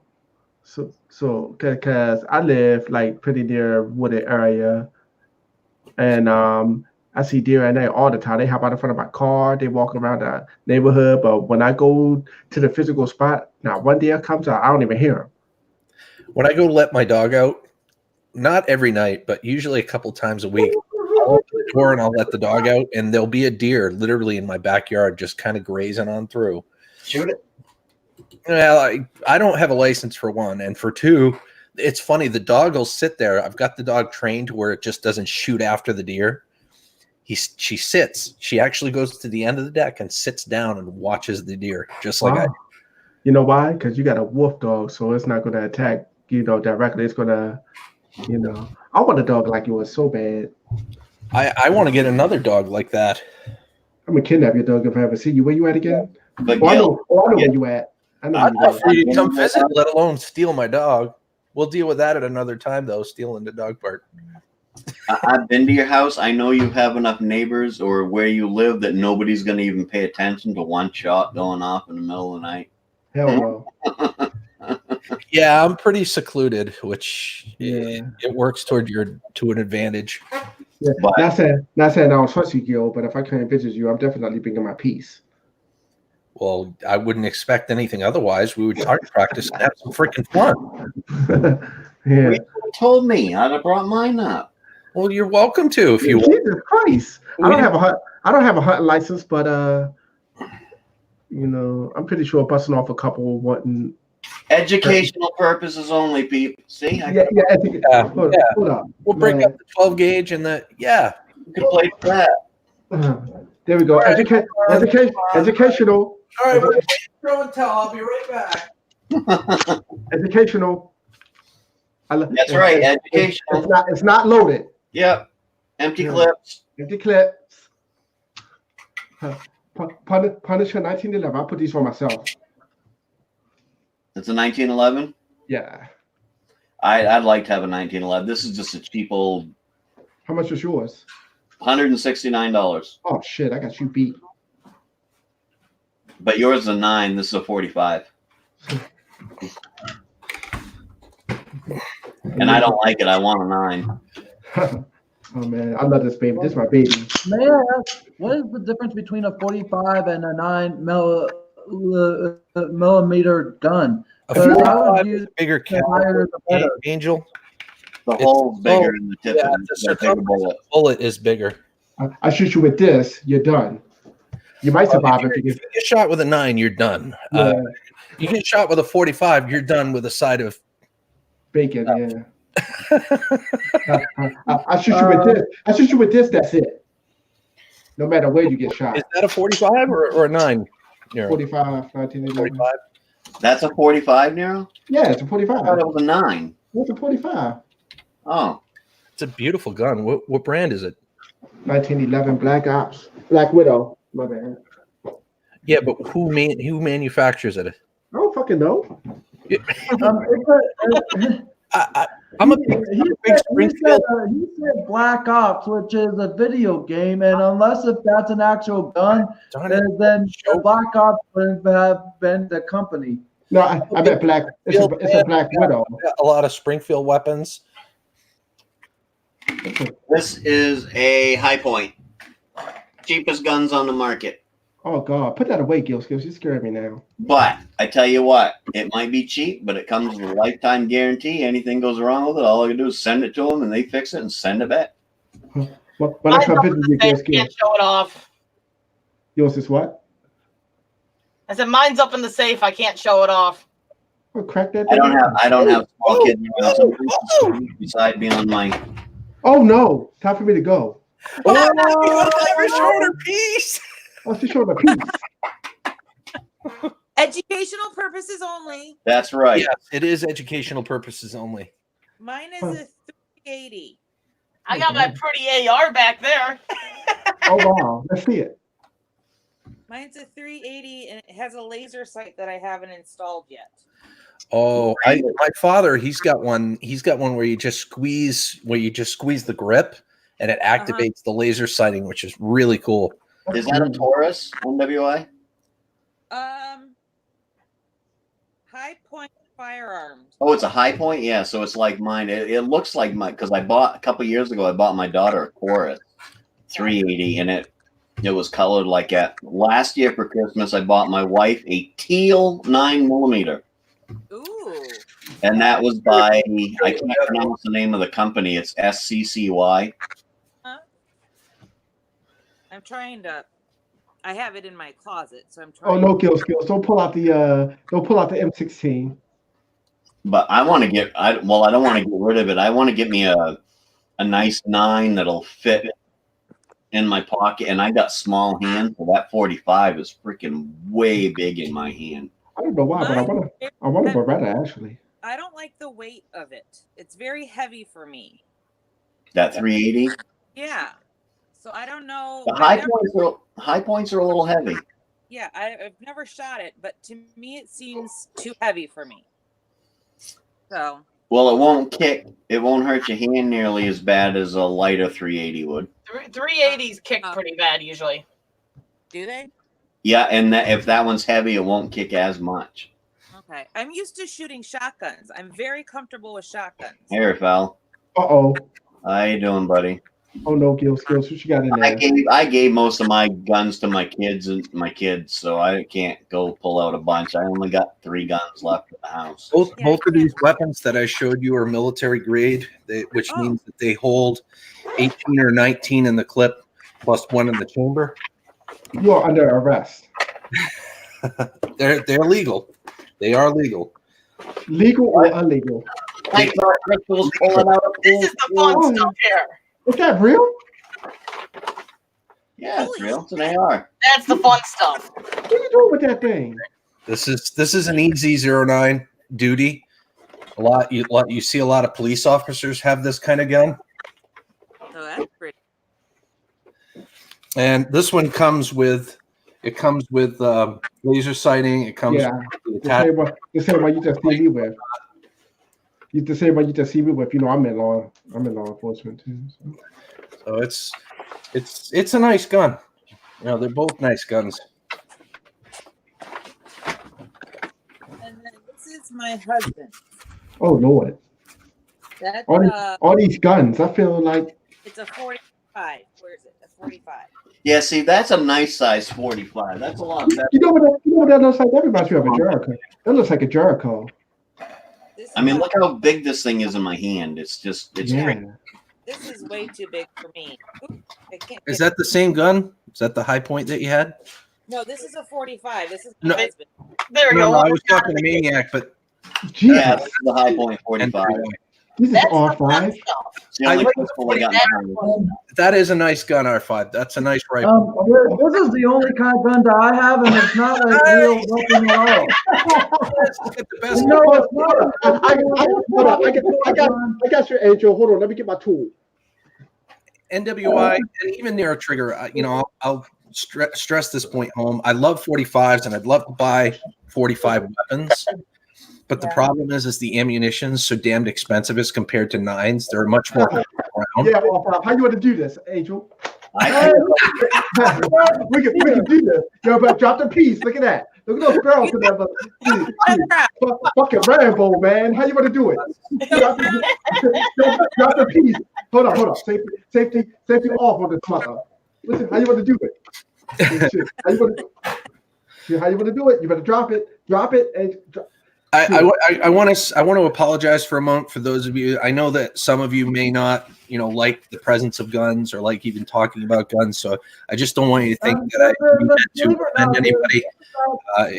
So because I live like pretty near wooded area, and I see deer at night all the time. They hop out in front of my car. They walk around the neighborhood. But when I go to the physical spot, now one deer comes out, I don't even hear him. When I go let my dog out, not every night, but usually a couple times a week, I'll open the door and I'll let the dog out, and there'll be a deer literally in my backyard just kind of grazing on through. Shoot it. Well, I don't have a license, for one, and for two, it's funny. The dog will sit there. I've got the dog trained to where it just doesn't shoot after the deer. She sits. She actually goes to the end of the deck and sits down and watches the deer, just like I do. You know why? Because you got a wolf dog, so it's not going to attack directly. It's going to, I want a dog like yours so bad. I want to get another dog like that. I'm going to kidnap your dog if I ever see you. Where you at again? But I know where you at. I know I'd where love for you to come visit, let alone steal my dog. We'll deal with that at another time, though, stealing the dog part. I've been to your house. I know you have enough neighbors or where you live that nobody's going to even pay attention to one shot going off in the middle of the night. Hell no. Yeah, I'm pretty secluded, which it works to an advantage. Yeah. But, not saying I don't trust you, Gil, but if I can't visit you, I'm definitely bringing my peace. Well, I wouldn't expect anything otherwise. We would target practice and have some freaking fun. Yeah. we told me. I'd have brought mine up. Well, you're welcome to if you want. Jesus Christ! I don't have a hunting license, but you know, I'm pretty sure busting off a couple wanting. Educational purposes only, people. See, I Hold up. We'll break up the 12 gauge and the could play for that. There we go. Educational. All right, we're throw and tell. I'll be right back. Educational. That's right. Educational. It's not loaded. Yep. Empty clips. Empty clips. Punisher 1911. I'll put these for myself. It's a 1911. Yeah. I'd like to have a 1911. This is just a cheap old. How much was yours? $169. Oh shit! I got you beat. But yours is a 9. This is a 45. And I don't like it. I want a 9. Oh man, I love this baby. This is my baby. May I ask, what is the difference between a 45 and a 9mm gun? A So I would 45 use is a bigger the higher the better. Angel. The hole's bigger in the tip. Yeah, of the the circumference bullet. of the bullet is bigger. I shoot you with this, you're done. You might survive if you If you get shot with a 9, you're done. get You get shot with a 45, you're done with a side of. bacon. Yeah. I shoot you with this. I shoot you with this. That's it. No matter where you get shot. Is that a 45 or a 9? Nero? 45, 1911. 45. That's a 45, Nero? Yeah, it's a I 45. thought it was a 9. It's a 45. Oh. It's a beautiful gun. What brand is it? 1911 Black Ops. Black Widow. My bad. Yeah, but who manufactures it? I don't fucking know. I'm a big Springfield. He said Black Ops, which is a video game, and unless if that's an actual gun, Darn it. then Black Ops would have been the company. No, I bet Black. It's a Black Widow. A lot of Springfield weapons. This is a High Point. Cheapest guns on the market. Oh God, put that away, Skillz. You scared me now. But I tell you what, it might be cheap, but it comes with a lifetime guarantee. Anything goes wrong with it, all I can do is send it to them, and they fix it and send it back. When I come visit you, I Skillz. can't show it off. Yours is what? I said mine's up in the safe. I can't show it off. Oh, crack that. I thing. don't have small kids beside being on my. Oh no! Time for me to go. Oh, you're showing her piece. Oh, she's showing a piece. Educational purposes only. That's right. Yes, it is educational purposes only. Mine is a 380. I got my pretty AR back there. Oh wow! Let's see it. Mine's a 380 and it has a laser sight that I haven't installed yet. Oh, my father, he's got one where you just squeeze the grip and it activates the laser sighting, which is really cool. Is that a Taurus NWI? High Point Firearms. Oh, it's a High Point? Yeah, so it's like mine. It looks like mine because I bought a couple years ago, I bought my daughter a Taurus 380 and it was colored like that. Last year for Christmas, I bought my wife a teal 9mm. Ooh. And that was by, I can't pronounce the name of the company. It's SCCY. I'm trying to. I have it in my closet, so I'm Oh trying. no, Skillz. Don't pull out the M16. But I want to get, I don't want to get rid of it. I want to get me a nice 9 that'll fit in my pocket. And I got small hands, so that 45 is freaking way big in my hand. I don't know why, but I want a Beretta actually. I don't like the weight of it. It's very heavy for me. That 380. Yeah. So I don't know. The high points are a little heavy. Yeah, I've never shot it, but to me it seems too heavy for me. So. Well, it won't kick. It won't hurt your hand nearly as bad as a lighter 380 would. 380s kick pretty bad usually. Do they? Yeah, and if that one's heavy, it won't kick as much. Okay. I'm used to shooting shotguns. I'm very comfortable with shotguns. Hey, Rafael. Uh-oh. How you doing, buddy? Oh no, Skillz, what you got in there? I gave most of my guns to my kids, so I can't go pull out a bunch. I only got 3 guns left in the house. Both of these weapons that I showed you are military grade, which means that they hold 18 or 19 in the clip plus 1 in the chamber. You are under arrest. They're legal. They are legal. Legal or illegal? I thought Crystal's pulling out a This is the fun stuff here. Is that real? Yeah, it's real. It's an AR. That's the fun stuff. What are you doing with that thing? This is an easy 09 duty. You see a lot of police officers have this kind of gun. Oh, that's pretty. And this one comes with laser sighting. It comes with the same one you just see me with. The same one you just see me with. You know, I'm in law enforcement too. So it's a nice gun. You know, they're both nice guns. And then this is my husband. Oh Lord! That's all these guns. I feel like it's a 45. Where is it? A 45. Yeah, see, that's a nice size 45. That's a lot better. you know what that looks like. That reminds me of a Jericho. That looks like a Jericho. I mean, look how big this thing is in my hand. It's crazy. This is way too big for me. Ooh, Is that the same gun? Is that the high point that you had? No, this is a 45. This is my husband. There we No, go. I was talking to Maniac, but Jesus. Yeah, this is the high point 45. This is That's the R5. fun stuff. It's the only pistol I got in my hand. that is a nice gun, R5. That's a nice rifle. This is the only kind of gun that I have, and it's not a real weapon at all. Get the best No, it's not. I got your Angel. Hold on, let me get my tool. NWI and even Narrow Trigger. You know, I'll stress this point home. I love 45s, and I'd love to buy 45 weapons. But the problem is the ammunition's so damned expensive as compared to 9s. They're much more around. Yeah, how you want to do this, Angel? we can do this. Yo, but drop the piece. Look at that. Look at those barrels. Fucking Rambo, man. How you want to do it? Drop the piece. Hold on. Safety off on this mother. Listen, how you want to do it? How you want to do it? You better drop it. And I want to apologize for a moment for those of you. I know that some of you may not, like the presence of guns or like even talking about guns. So I just don't want you to think that I meant to offend anybody.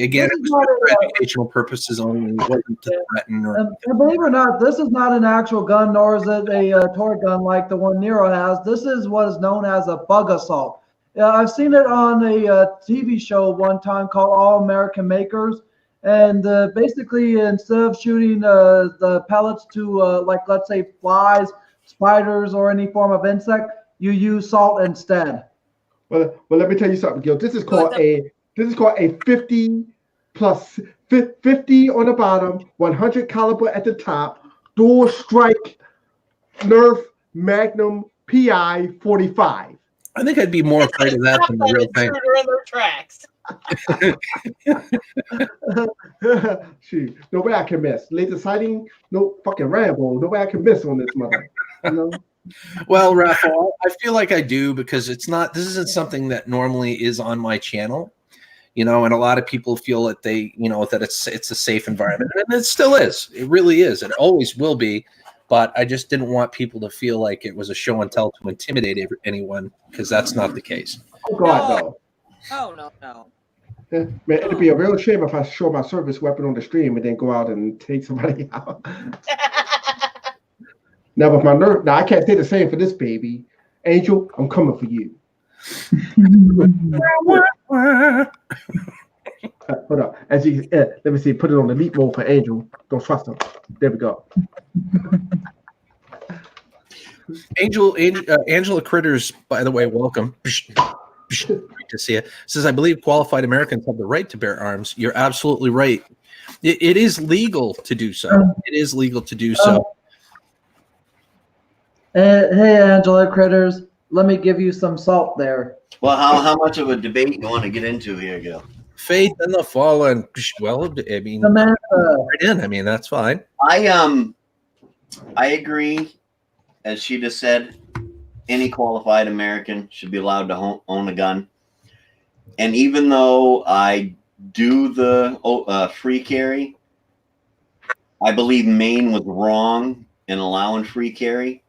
Again, it was for educational purposes only. It wasn't to threaten or. And believe it or not, this is not an actual gun, nor is it a toy gun like the one Nero has. This is what is known as a bug assault. I've seen it on a TV show one time called All American Makers. And basically, instead of shooting the pellets to, let's say, flies, spiders, or any form of insect, you use salt instead. Well, let me tell you something, Gil. This is called a 50 plus 50 on the bottom, 100 caliber at the top, dual strike, Nerf Magnum PI 45. I think I'd be more afraid of that than the real thing. In their tracks. Shoot, no way I can miss. Laser sighting, no fucking Rambo. No way I can miss on this mother. Well, Raphael, I feel like I do because this isn't something that normally is on my channel, and a lot of people feel that that it's a safe environment, and it still is. It really is. It always will be. But I just didn't want people to feel like it was a show and tell to intimidate anyone, because that's not the case. Oh God, no. Oh no. Man, it'd be a real shame if I show my service weapon on the stream and then go out and take somebody out. Now with my nerve, I can't say the same for this baby. Angel, I'm coming for you. Hold up. Let me see. Put it on the leap mode for Angel. Don't trust him. There we go. Angela Critters, by the way, welcome. Great to see you. Says, I believe qualified Americans have the right to bear arms. You're absolutely right. It is legal to do so. It is legal to do so. Hey, Angela Critters, let me give you some salt there. Well, how much of a debate you want to get into here, Gil? Faith in the fallen. Well, I mean, that's fine. I agree, as she just said. any qualified American should be allowed to own a gun. And even though I do the free carry, I believe Maine was wrong in allowing free carry.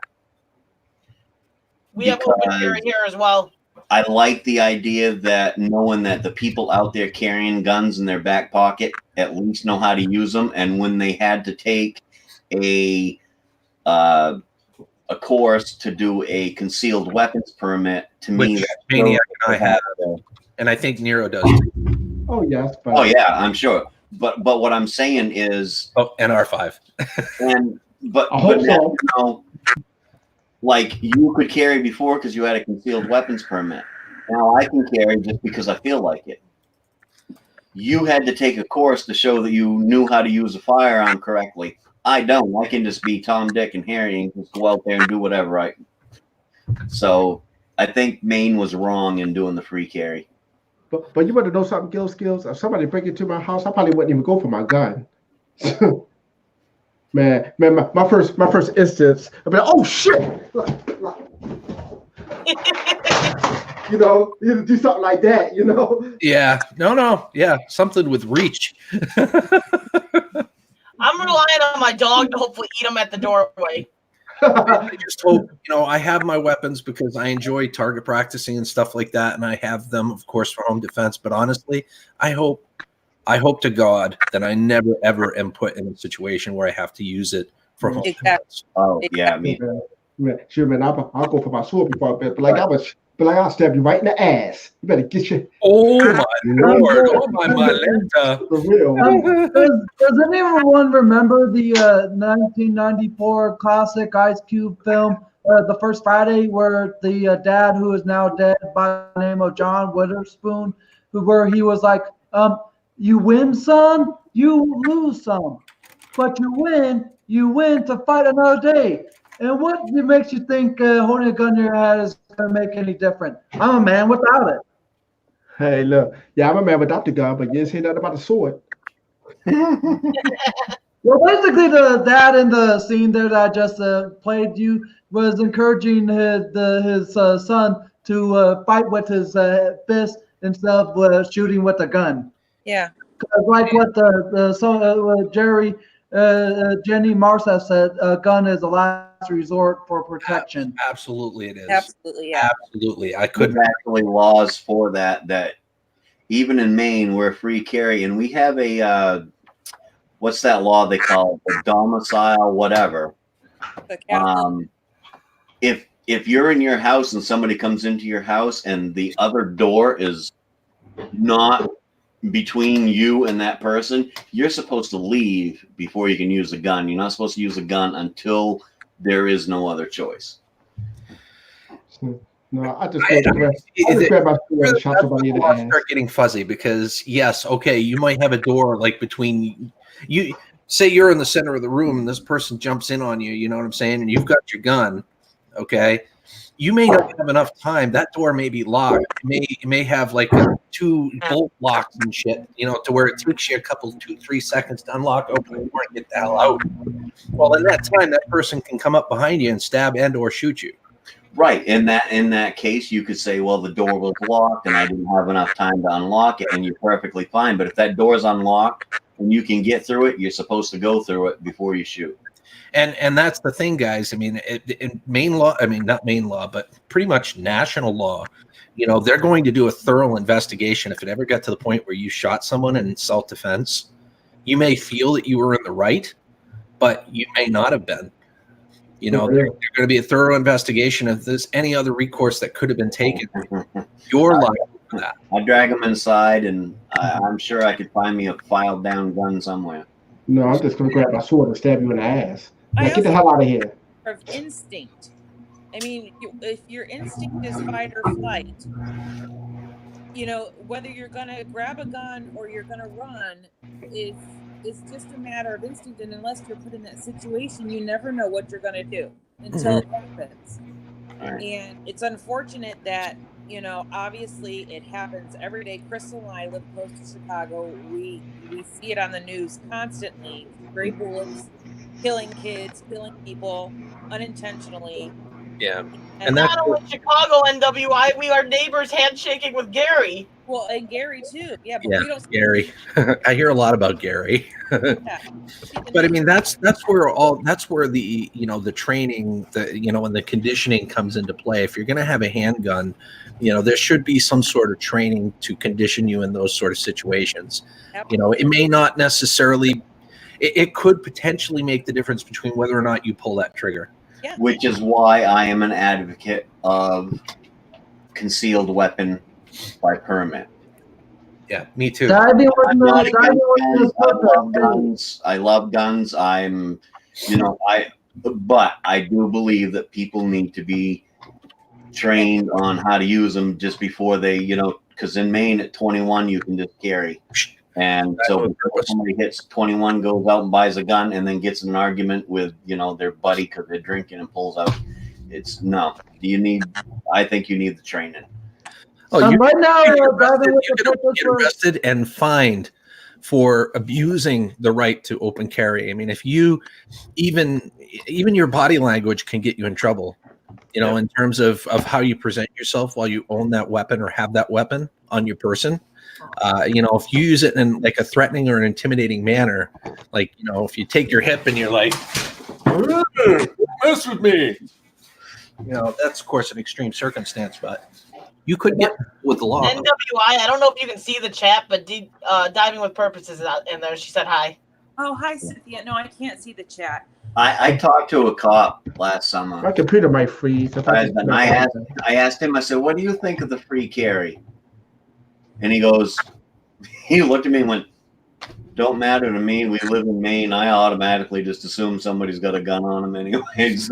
We have open carry here as well. I like the idea that knowing that the people out there carrying guns in their back pocket at least know how to use them. And when they had to take a course to do a concealed weapons permit, to me, Which Maniac and I have, and I think Nero does too. Oh yes, but oh yeah, I'm sure. But what I'm saying is, and R5. but now, you know, like you could carry before because you had a concealed weapons permit. Now I can carry just because I feel like it. You had to take a course to show that you knew how to use a firearm correctly. I don't. I can just be Tom, Dick, and Harry and just go out there and do whatever So I think Maine was wrong in doing the free carry. But you want to know something, Skillz? If somebody break into my house, I probably wouldn't even go for my gun. man, my first instance, I'd be like, oh shit! You know, you do something like that, you know? Yeah, no, yeah, something with reach. I'm relying on my dog to hopefully eat them at the doorway. I just hope, you know, I have my weapons because I enjoy target practicing and stuff like that, and I have them, of course, for home defense. But honestly, I hope to God that I never ever am put in a situation where I have to use it for home defense. Oh yeah, me. Sure, man. I'll go for my sword before I bet, but I'll stab you right in the ass. You better get your. Oh my Lord! Oh my Malenta! For real. Does anyone remember the 1994 classic Ice Cube film, The First Friday, where the dad, who is now dead, by the name of John Witherspoon, where he was like, "You win some, you lose some, but you win to fight another day." And what makes you think holding a gun in your head is going to make any difference? I'm a man without it. Hey, look. Yeah, I'm a man without the gun, but you didn't say nothing about the sword. Well, basically, the dad in the scene there that I just played you was encouraging his son to fight with his fist instead of shooting with a gun. Yeah. Like what Jenny Marsa said, a gun is a last resort for protection. Absolutely, it is. Absolutely, yeah. Absolutely, I There's couldn't. actually laws for that even in Maine we're free carry, and we have a what's that law they call it? The domicile whatever. If you're in your house and somebody comes into your house and the other door is not between you and that person, you're supposed to leave before you can use a gun. You're not supposed to use a gun until there is no other choice. No, I just grab my sword and shot somebody in the ass. Start getting fuzzy because yes, okay, you might have a door like between you. Say you're in the center of the room and this person jumps in on you. You know what I'm saying? And you've got your gun. Okay, you may not have enough time. That door may be locked. It may have like 2 bolt locks and shit. You know, to where it takes you a couple 2-3 seconds to unlock, open the door, and get the hell out. Well, in that time, that person can come up behind you and stab and/or shoot you. Right. In that case, you could say, well, the door was locked and I didn't have enough time to unlock it, and you're perfectly fine. But if that door is unlocked and you can get through it, you're supposed to go through it before you shoot. And that's the thing, guys. I mean, in Maine law, I mean, not Maine law, but pretty much national law, you know, they're going to do a thorough investigation. If it ever got to the point where you shot someone in self-defense, you may feel that you were in the right, but you may not have been. You know, there's going to be a thorough investigation if there's any other recourse that could have been taken. You're liable for that. I drag them inside, and I'm sure I could find me a filed down gun somewhere. No, I'm just going to grab my sword and stab you in the ass. I Get the hell out of here. Of instinct. I mean, if your instinct is fight or flight, you know, whether you're going to grab a gun or you're going to run is just a matter of instinct. And unless you're put in that situation, you never know what you're going to do until it happens. Right. And it's unfortunate that, you know, obviously it happens every day. Crystal and I live close to Chicago. We see it on the news constantly. Stray bullets, killing kids, killing people unintentionally. Yeah. And And that's Not only Chicago NWI, we are neighbors handshaking with Gary. well, and Gary too. Yeah, but yeah, we don't. Gary. I hear a lot about Gary. Yeah. But I mean, that's where the the training, and the conditioning comes into play. If you're going to have a handgun, there should be some sort of training to condition you in those sort of situations. It may not necessarily, it could potentially make the difference between whether or not you pull that trigger. Yeah. Which is why I am an advocate of concealed weapon by permit. Yeah, me too. Diving with I'm the not against diving with guns. I love the guns. I love guns. But I do believe that people need to be trained on how to use them just before they, because in Maine at 21 you can just carry. And so before somebody hits 21, goes out and buys a gun and then gets in an argument with, their buddy because they're drinking and pulls out. I think you need the training. Oh, right now, you're diving with going to get arrested and fined for abusing the right to open carry. I mean, if you even your body language can get you in trouble, in terms of how you present yourself while you own that weapon or have that weapon on your person. If you use it in like a threatening or an intimidating manner, like, if you take your hip and you're like, mess with me, that's of course an extreme circumstance, but you could get with the law. NWI, I don't know if you can see the chat, but Diving with Purpose is out in there. She said hi. Oh, hi, Cynthia. No, I can't see the chat. I talked to a cop last summer. My computer might freeze. I asked him, I said, what do you think of the free carry? And he looked at me and went, don't matter to me. We live in Maine. I automatically just assume somebody's got a gun on them anyways.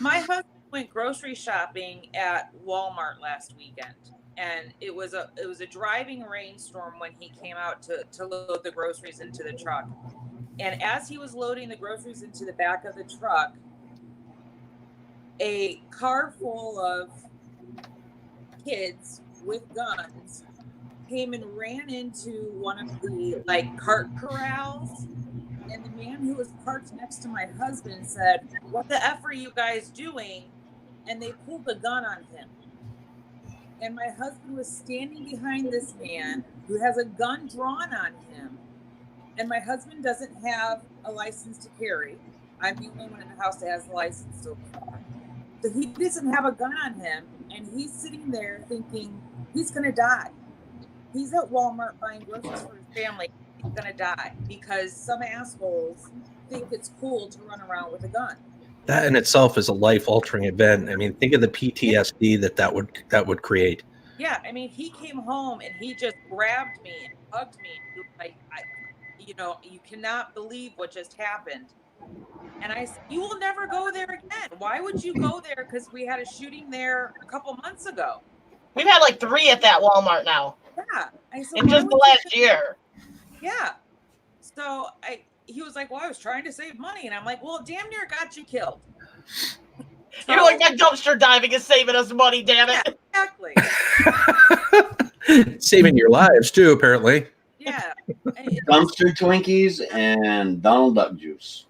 My husband went grocery shopping at Walmart last weekend, and it was a driving rainstorm when he came out to load the groceries into the truck. And as he was loading the groceries into the back of the truck, a car full of kids with guns came and ran into one of the cart corrals, and the man who was parked next to my husband said, "What the F are you guys doing?" And they pulled the gun on him. And my husband was standing behind this man who has a gun drawn on him. And my husband doesn't have a license to carry. I'm the only one in the house that has the license so far. So he doesn't have a gun on him, and he's sitting there thinking he's going to die. He's at Walmart buying groceries for his family. He's going to die because some assholes think it's cool to run around with a gun. That in itself is a life-altering event. I mean, think of the PTSD that would create. Yeah, I mean, he came home and he just grabbed me and hugged me. Like, you cannot believe what just happened. And I said, you will never go there again. Why would you go there? Because we had a shooting there a couple months ago. We've had 3 at that Walmart now. Yeah. I said, in just the last year. Yeah. So he was like, well, I was trying to save money. And I'm like, well, damn near got you killed. You're like, that dumpster diving is saving us money, damn it. Yeah, exactly. Saving your lives, too, apparently. Yeah. Dumpster Twinkies and Donald Duck juice.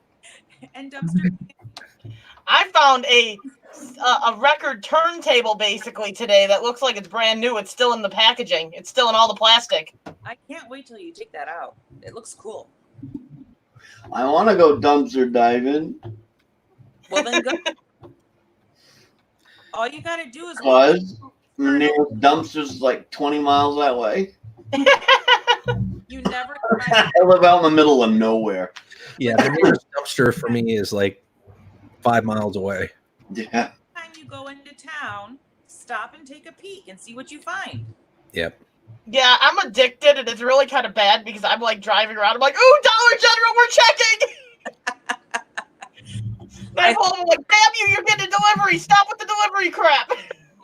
And dumpster. I found a record turntable basically today that looks like it's brand new. It's still in the packaging. It's still in all the plastic. I can't wait till you take that out. It looks cool. I want to go dumpster diving. Well, then go. All you got to do is. Because the nearest dumpster's 20 miles that way. You never. I live out in the middle of nowhere. Yeah, the nearest dumpster for me is 5 miles away. Yeah. Time you go into town, stop and take a peek and see what you find. Yep. Yeah, I'm addicted, and it's really kind of bad because I'm driving around. I'm like, ooh, Dollar General, we're checking. I'm home. I'm like, damn you, you're getting a delivery. Stop with the delivery crap.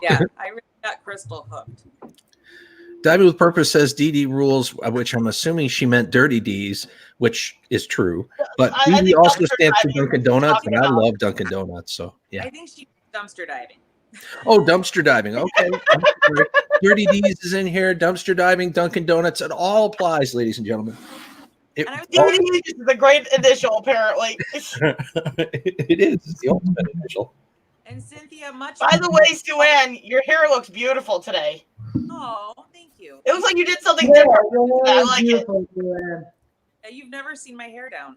Yeah, I really got Crystal hooked. Diving with Purpose says DD rules, which I'm assuming she meant Dirty D's, which is true. But DD also stands for Dunkin' Donuts, and I love Dunkin' Donuts. So yeah. I think she's dumpster diving. Oh, dumpster diving. Okay. Dirty D's is in here. Dumpster diving, Dunkin' Donuts. It all applies, ladies and gentlemen. And I was DD is the great initial, apparently. It is. It's the ultimate initial. and Cynthia, much. By the way, Sue Ann, your hair looks beautiful today. Oh, thank you. It looks like you did something Yeah, different. your I hair is like it. beautiful, Joanne. You've never seen my hair down.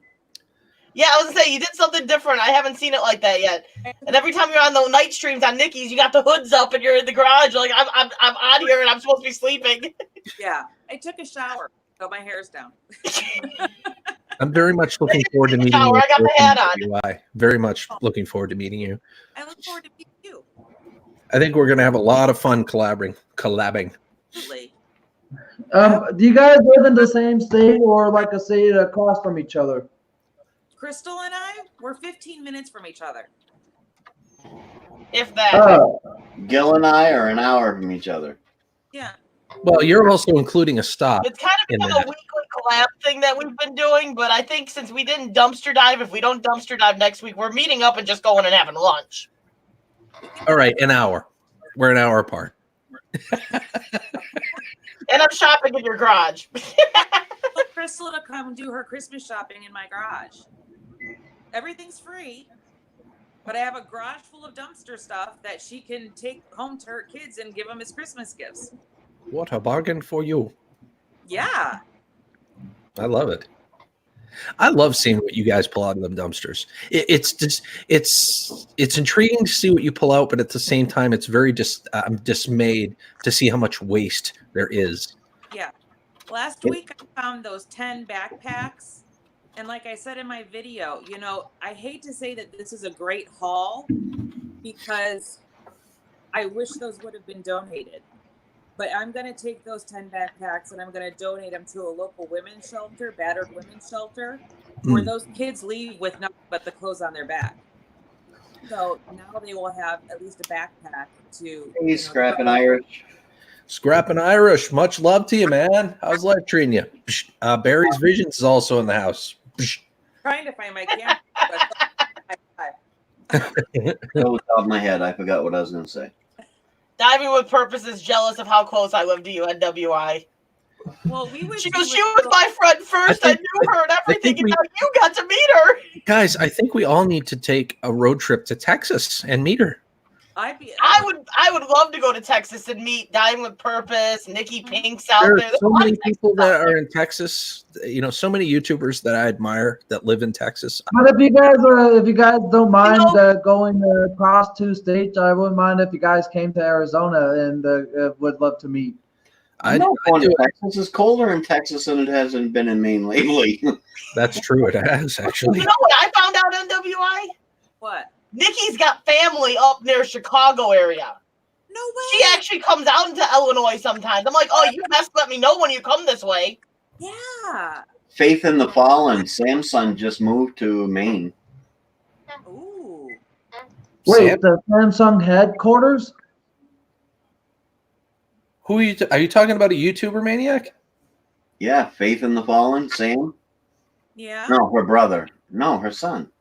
Yeah, I was gonna say you did something different. I haven't seen it like that yet. And every time you're on the night streams on Nikki's, you got the hoods up and you're in the garage. Like I'm on here and I'm supposed to be sleeping. Yeah, I took a shower, so my hair's down. I'm very much looking forward to meeting Shower, you. I got my hat on. WI. Very much looking forward to meeting you. I look forward to meeting you. I think we're going to have a lot of fun collabing. Absolutely. Do you guys live in the same state or like a state across from each other? Crystal and I, we're 15 minutes from each other. If that. Gil and I are an hour from each other. Yeah. Well, you're also including a stop. It's kind of in become a that. weekly collab thing that we've been doing, but I think since we didn't dumpster dive, if we don't dumpster dive next week, we're meeting up and just going and having lunch. All right, an hour. We're an hour apart. And I'm shopping in your garage. Tell Crystal to come do her Christmas shopping in my garage. Everything's free, but I have a garage full of dumpster stuff that she can take home to her kids and give them as Christmas gifts. What a bargain for you. Yeah. I love it. I love seeing what you guys pull out of them dumpsters. It's just it's intriguing to see what you pull out, but at the same time, it's very I'm dismayed to see how much waste there is. Yeah. Last week I found those 10 backpacks. And like I said in my video, you know, I hate to say that this is a great haul because I wish those would have been donated. But I'm going to take those 10 backpacks and I'm going to donate them to a local women's shelter, battered women's shelter, where those kids leave with nothing but the clothes on their back. So now they will have at least a backpack to. Hey, Scrappin' Irish. Scrappin' Irish, much love to you, man. How's life treating you? Barry's Visions is also in the house. Trying to find my camera. That was off my head. I forgot what I was going to say. Diving with Purpose is jealous of how close I live to you, NWI. Well, we would. She goes, she was my friend first. I knew her and everything, and now you got to meet her. Guys, I think we all need to take a road trip to Texas and meet her. I would love to go to Texas and meet Diving with Purpose, Nikki Pink's out There there. are so many people that are in Texas. You know, so many YouTubers that I admire that live in Texas. But if you guys don't mind going across 2 states, I wouldn't mind if you guys came to Arizona and would love to meet. Going to Texas is colder in Texas than it hasn't been in Maine lately. That's true. It has actually. You know what I found out, NWI? What? Nikki's got family up near Chicago area. No way. She actually comes out into Illinois sometimes. I'm like, oh, you best let me know when you come this way. Yeah. Faith in the Fallen. Samsung just moved to Maine. Ooh. Wait, the Samsung headquarters? Who are you? Are you talking about a YouTuber maniac? Yeah, Faith in the Fallen. Sam. Yeah. No, her brother. No, her son.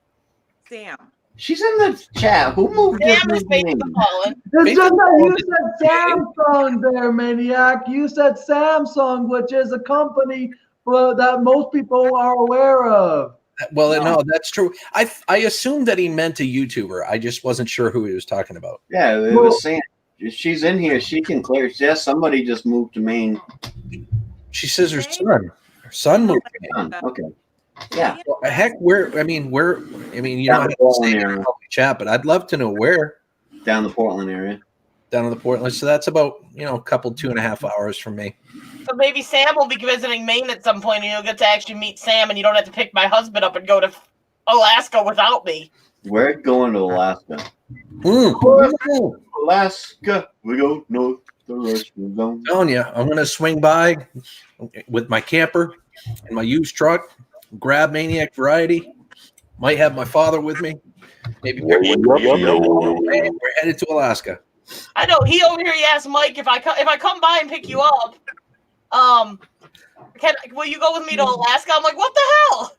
Sam. She's in the chat. Who moved Sam to is Faith in the Maine? Fallen. It's just that you said Samsung there, maniac. You said Samsung, which is a company that most people are aware of. Well, no, that's true. I assumed that he meant a YouTuber. I just wasn't sure who he was talking about. Yeah, it was Sam. If she's in here, she can clear. Yes, somebody just moved to Maine. She says her son. Her son moved to Maine. Okay. Yeah. Well, heck, where? You Down know, the Portland area. chat, but I'd love to know where. Down the Portland area. Down in the Portland. So that's about, a couple 2.5 hours from me. So maybe Sam will be visiting Maine at some point, and you'll get to actually meet Sam, and you don't have to pick my husband up and go to Alaska without me. We're going to Alaska. Alaska, we go north. The rest we go. I'm telling you, I'm going to swing by with my camper and my used truck, grab Maniac Variety. Might have my father with me. Maybe we're headed to Alaska. I know he over here. He asked Mike if I come by and pick you up. Will you go with me to Alaska? I'm like, what the hell?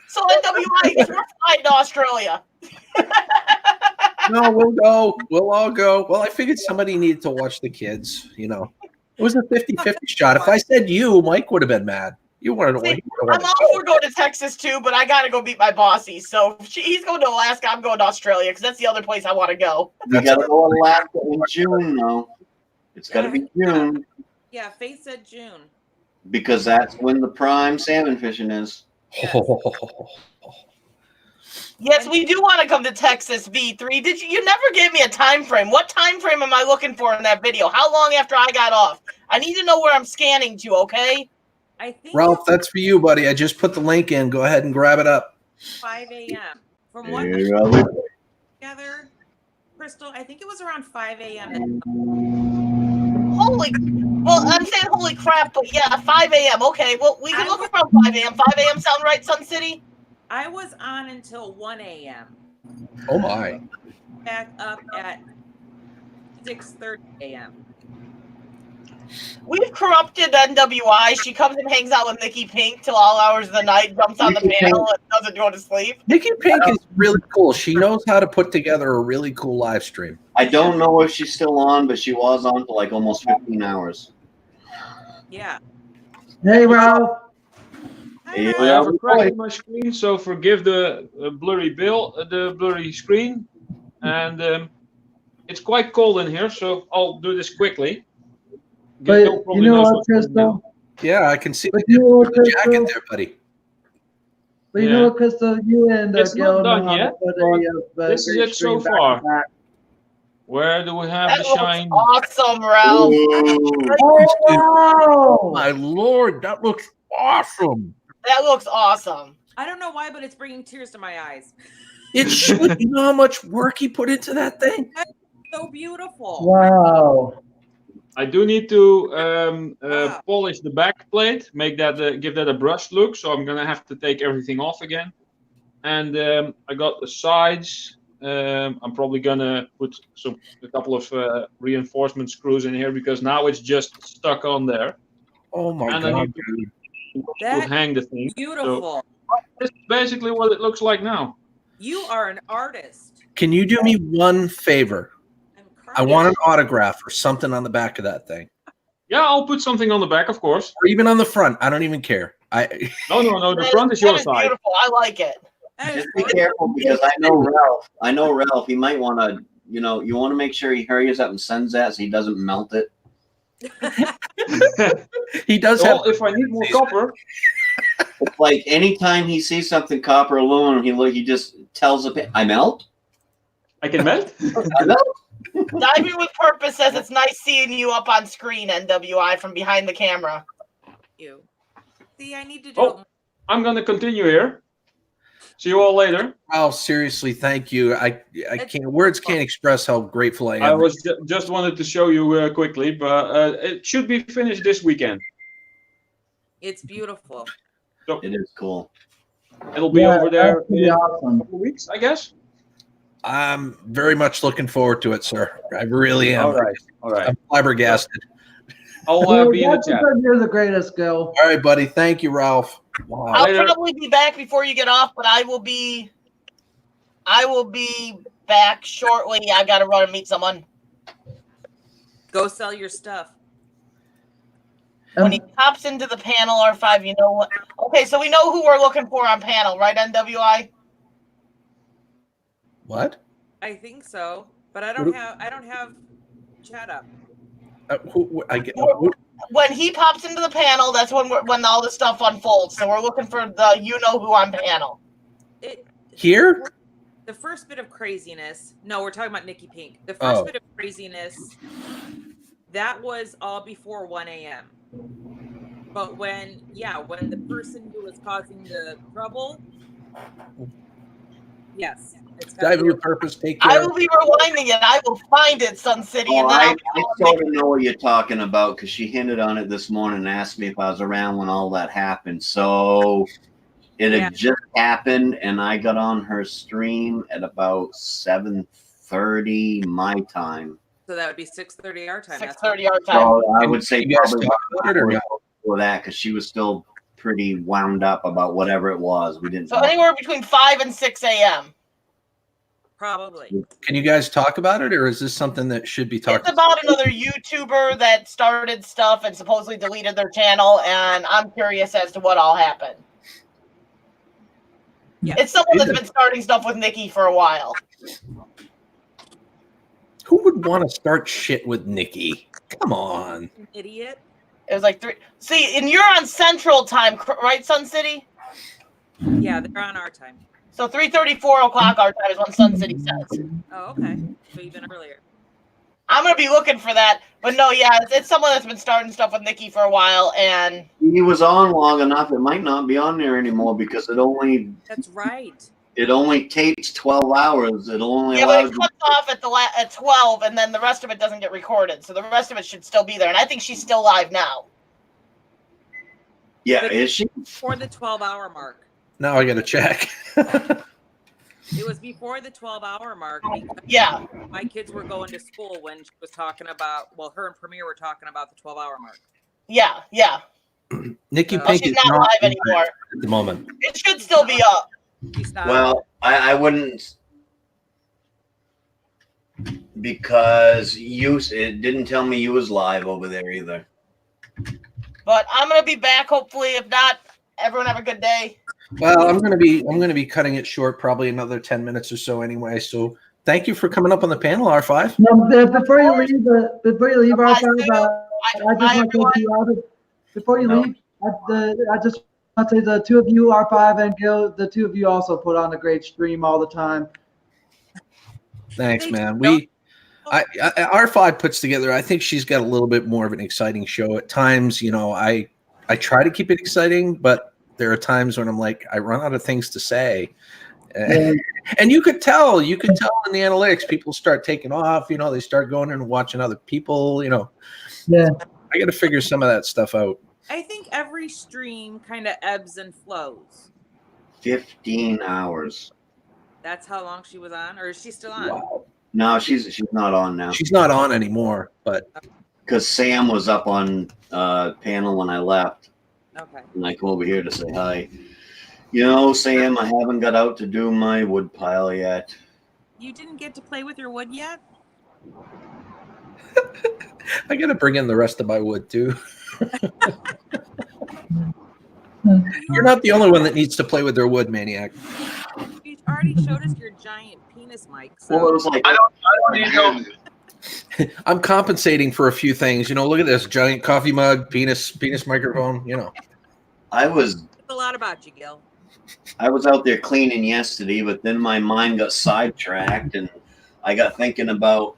So NWI, we're flying to Australia. No, we'll go. We'll all go. Well, I figured somebody needed to watch the kids. It was a 50-50 shot. If I said you, Mike would have been mad. You want to know? See, I'm all for going to Texas too, but I gotta go meet my bossy. So if he's going to Alaska, I'm going to Australia because that's the other place I want to go. You gotta go to Alaska in June, though. It's gotta be June. Yeah, Faith said June. Because that's when the prime salmon fishing is. Yes. Yes, we do want to come to Texas, V3. Did you never gave me a time frame? What time frame am I looking for in that video? How long after I got off? I need to know where I'm scanning to, okay? I think Ralph, that's for you, buddy. I just put the link in. Go ahead and grab it up. 5 a.m. From what Yeah, together, Crystal, I think it was around 5 a.m. Well, I'm saying holy crap, but yeah, 5 a.m. Okay, well, we can look around 5 a.m. 5 a.m. sound right, Sun City? I was on until 1 a.m. Oh, my. Back up at 6:30 a.m. We've corrupted NWI. She comes and hangs out with Nikki Pink till all hours of the night, jumps on the panel, and doesn't go to sleep. Nikki Pink is really cool. She knows how to put together a really cool live stream. I don't know if she's still on, but she was on for like almost 15 hours. Yeah. Hey, Ralph. Yeah. I have a crack in my screen, so forgive the blurry screen. And it's quite cold in here, so I'll do this quickly. But Gil you probably know knows what, what's going on. Crystal? Yeah, I can see But you know what, the jacket Crystal? there, buddy. But you Yeah. know what, Crystal? You and It's Gil not know done how to yet, put but this is great it so stream back to far. back. Where do we have That the looks shine? awesome, Ralph. Ooh. Oh, My Lord, that looks awesome. That looks awesome. I don't know why, but it's bringing tears to my eyes. It should. You know how much work he put into that thing? So beautiful. wow. I do need to Wow. polish the back plate, make that give that a brushed look. So I'm gonna have to take everything off again. And I got the sides. I'm probably gonna put a couple of reinforcement screws in here because now it's just stuck on there. Oh my And I God, need dude. to That hang the thing. Beautiful. This is basically what it looks like now. You are an artist. Can you do me one favor? I'm I crying. want an autograph or something on the back of that thing, Yeah, I'll put something on the back, of course. or even on the front. I don't even care. No, the That front is that your is side. beautiful. I like it. That is Just be careful because I know Ralph. He might want to, you want to make sure he hurries up and sends that so he doesn't melt it. He does have. Well, if I need more copper, It's like anytime he sees something copper aluminum, he just tells it, I melt. I can melt. I melt. Diving with Purpose says it's nice seeing you up on screen, NWI, from behind the camera. you. See, I need to do Oh, I'm gonna continue here. See you all later. Oh, seriously, thank you. I can't. Words can't express how grateful I am. I was just wanted to show you quickly, but it should be finished this weekend. It's beautiful. It is cool. It'll be over there That's pretty in a awesome. couple of weeks, I guess. I'm very much looking forward to it, sir. I really am. All right. I'm flabbergasted. I'll be in the That's chat. because you're the greatest, Gil. All right, buddy. Thank you, Ralph. Wow. I'll Later. probably be back before you get off, but I will be back shortly. I gotta run and meet someone. Go sell your stuff. When he pops into the panel, R5, you know what? Okay, so we know who we're looking for on panel, right, NWI? What? I think so, but I don't have chat up. When he pops into the panel, that's when all this stuff unfolds. So we're looking for the you know who on panel. Here? The first bit of craziness. No, we're talking about Nikki Pink. The first bit of craziness. That was all before 1 a.m. But when the person who was causing the trouble, yes. Diving with Purpose. Take I care. will be rewinding it. I will find it, Sun City. And then I sort of know what you're talking about because she hinted on it this morning and asked me if I was around when all that happened. So it had just happened, and I got on her stream at about 7:30 my time. So that would be 6:30 our time. 6:30 our time. So I would say You guys probably talk about it or no? before that because she was still pretty wound up about whatever it was. We didn't. So anywhere between 5 and 6 a.m. Probably. Can you guys talk about it, or is this something that should be talked It's about another YouTuber that started stuff and supposedly deleted their channel, and I'm curious as to what all happened. Yeah. It's someone that's been starting stuff with Nikki for a while. Who would want to start shit with Nikki? Come on. Idiot. It was like 3. See, and you're on Central Time, right, Sun City? Yeah, they're on our time. So 3:30, 4 o'clock our time is when Sun City says. Oh, okay. So even earlier. I'm gonna be looking for that, but no, yeah, it's someone that's been starting stuff with Nikki for a while, and He was on long enough. It might not be on there anymore because it only That's right. takes 12 hours. It only yeah, but allows it cuts off at 12, and then the rest of it doesn't get recorded, so the rest of it should still be there, and I think she's still live now. Yeah, is she? For the 12-hour mark. Now I got to check. It was before the 12-hour mark. Yeah. My kids were going to school when she was talking about, well, her and Premier were talking about the 12-hour mark. Yeah, yeah. Nikki Well, Pink she's is not not live anymore. at the moment. It should still be up. She's not. Well, I wouldn't, because it didn't tell me you was live over there either. But I'm gonna be back hopefully. If not, everyone have a good day. Well, I'm gonna be cutting it short, probably another 10 minutes or so anyway. So thank you for coming up on the panel, R5. Before you leave, Bye, our Stu. I just Bye, want to everyone. take you out of, before you No. leave, I just want to say the two of you, R5 and Gil, the two of you also put on a great stream all the time. Thanks, man. R5 puts together, I think she's got a little bit more of an exciting show at times. You know, I try to keep it exciting, but there are times when I'm like, I run out of things to say. And you could tell in the analytics, people start taking off, you know, they start going and watching other people, you know. Yeah. I got to figure some of that stuff out. I think every stream kind of ebbs and flows. 15 hours. That's how long she was on, or is she still on? Wow. No, she's not on now. She's not on anymore, but Because Sam was up on panel when I left, Okay. and I come over here to say hi. You know, Sam, I haven't got out to do my wood pile yet. You didn't get to play with your wood yet? I got to bring in the rest of my wood too. You're not the only one that needs to play with their wood, Maniac. You already showed us your giant penis, Mike. So. Well, it was like, I don't need help. I'm compensating for a few things. You know, look at this giant coffee mug, penis microphone, you know. I was It's a lot about you, Gil. out there cleaning yesterday, but then my mind got sidetracked, and I got thinking about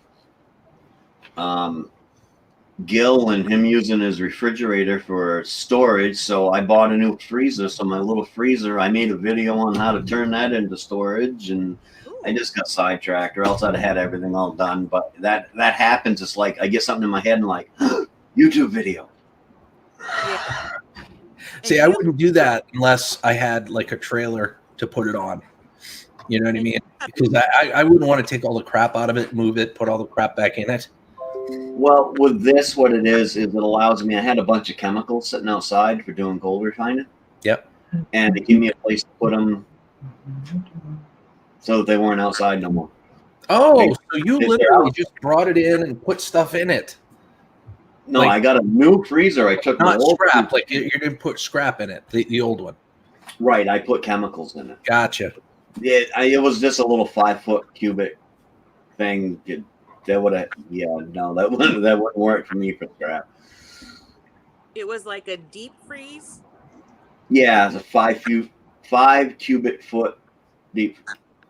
Gil and him using his refrigerator for storage. So I bought a new freezer. So my little freezer, I made a video on how to turn that into storage, and I just got sidetracked, or else I'd have had everything all done. But that happens. It's like I get something in my head and like YouTube video. Yeah. See, I wouldn't do that unless I had like a trailer to put it on. You know what I mean? Because I wouldn't want to take all the crap out of it, move it, put all the crap back in it. Well, with this, what it is it allows me. I had a bunch of chemicals sitting outside for doing gold refining. Yep. And it gave me a place to put them so that they weren't outside no more. Oh, so you Is literally there- just brought it in and put stuff in it. No, Like- I got a new freezer. I took my Not old scrap. freezer- Like you didn't put scrap in it, the old one. Right, I put chemicals in it. Gotcha. It was just a little 5-foot cubic thing. That would have, that wouldn't work for me for scrap. It was like a deep freeze. Yeah, it's a 5 cubic foot deep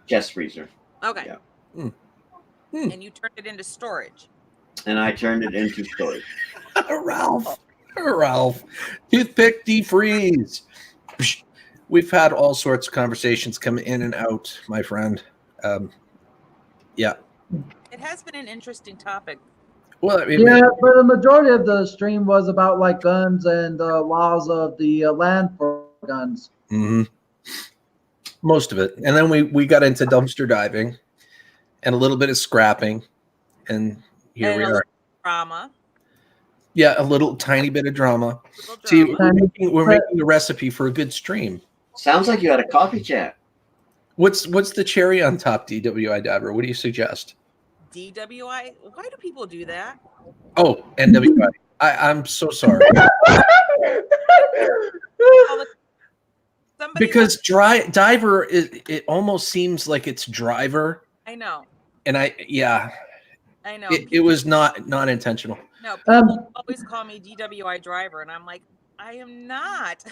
chest freezer, Okay. Yeah. And you turned it into storage. and I turned it into storage. Ralph. Toothpick defreeze. We've had all sorts of conversations come in and out, my friend. Yeah. It has been an interesting topic. Well, I mean, Yeah, but the majority of the stream was about like guns and laws of the land for guns. mhm. Most of it. And then we got into dumpster diving and a little bit of scrapping. And here And we a are. little drama. Yeah, a little tiny bit of drama. Little See, drama. we're making a recipe for a good stream. Sounds like you had a coffee chat. What's the cherry on top, DWI Diver? What do you suggest? DWI. Why do people do that? Oh, NWI. I'm so sorry. Somebody Because diver it almost seems like it's driver, I know. and I know. it was not intentional. No, people always call me DWI driver, and I'm like, I am not.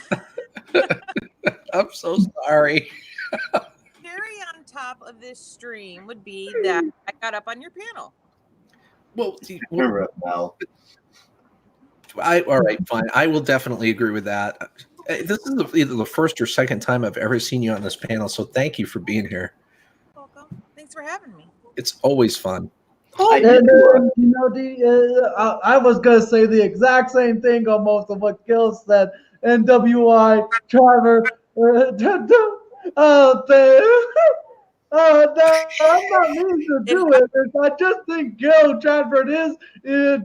I'm so sorry. Cherry on top of this stream would be that I got up on your panel. Well, Well, all right, fine. I will definitely agree with that. This is either the first or second time I've ever seen you on this panel, so thank you for being here. Welcome. Thanks for having me. It's always fun. And I was gonna say the exact same thing almost of what Gil said. NWI Driver. No, I'm not meaning to do it. I just think Gil transferred his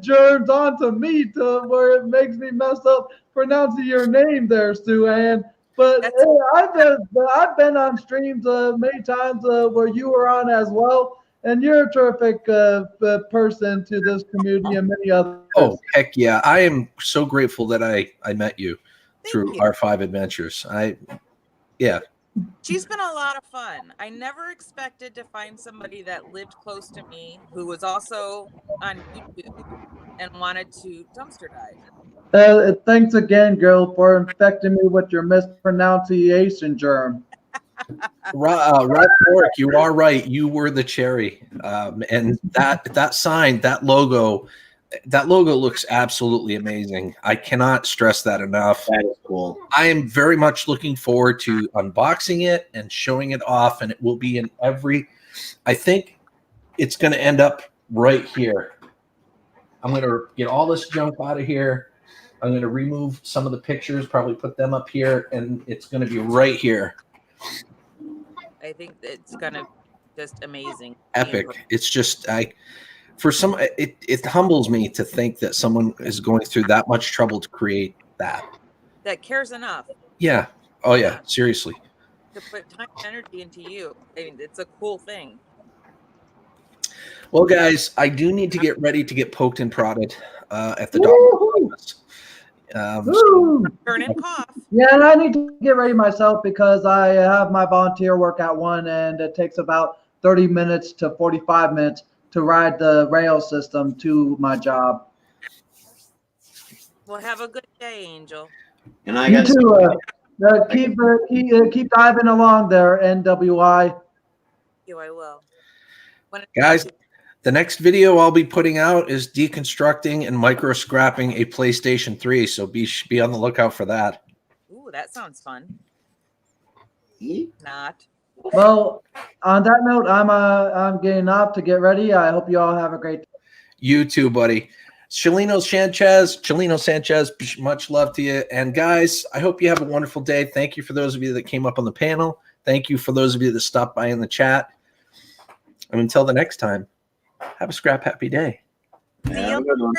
germs onto me to where it makes me mess up pronouncing your name there, Sue Ann. But I've been on streams many times where you were on as well, and you're a terrific person to this community and many others. Oh, heck yeah. I am so grateful that I met you through our 5 adventures. Yeah. She's been a lot of fun. I never expected to find somebody that lived close to me who was also on YouTube and wanted to dumpster dive. Thanks again, girl, for infecting me with your mispronunciation germ. Right, Fork, you are right. You were the cherry, and that sign, that logo looks absolutely amazing. I cannot stress that enough. That is cool. I am very much looking forward to unboxing it and showing it off, and it will be in every. I think it's going to end up right here. I'm going to get all this junk out of here. I'm going to remove some of the pictures, probably put them up here, and it's going to be right here. I think it's going to be just amazing. Epic. It's just it humbles me to think that someone is going through that much trouble to create that. That cares enough. Yeah. Oh yeah. Seriously. To put time and energy into you. I mean, it's a cool thing. Well, guys, I do need to get ready to get poked and prodded at the doctor's office. Turn and cough. Yeah, and I need to get ready myself because I have my volunteer work at 1, and it takes about 30 minutes to 45 minutes to ride the rail system to my job. Well, have a good day, Angel. And I You got too. Keep diving along there, NWI. I will. Guys, the next video I'll be putting out is deconstructing and micro scrapping a PlayStation 3, so be on the lookout for that. Ooh, that sounds fun. Not. Well, on that note, I'm getting off to get ready. I hope you all have a great day. You too, buddy. Chelino Sanchez, much love to you. And guys, I hope you have a wonderful day. Thank you for those of you that came up on the panel. Thank you for those of you that stopped by in the chat. And until the next time, have a scrap happy day. Have a good one.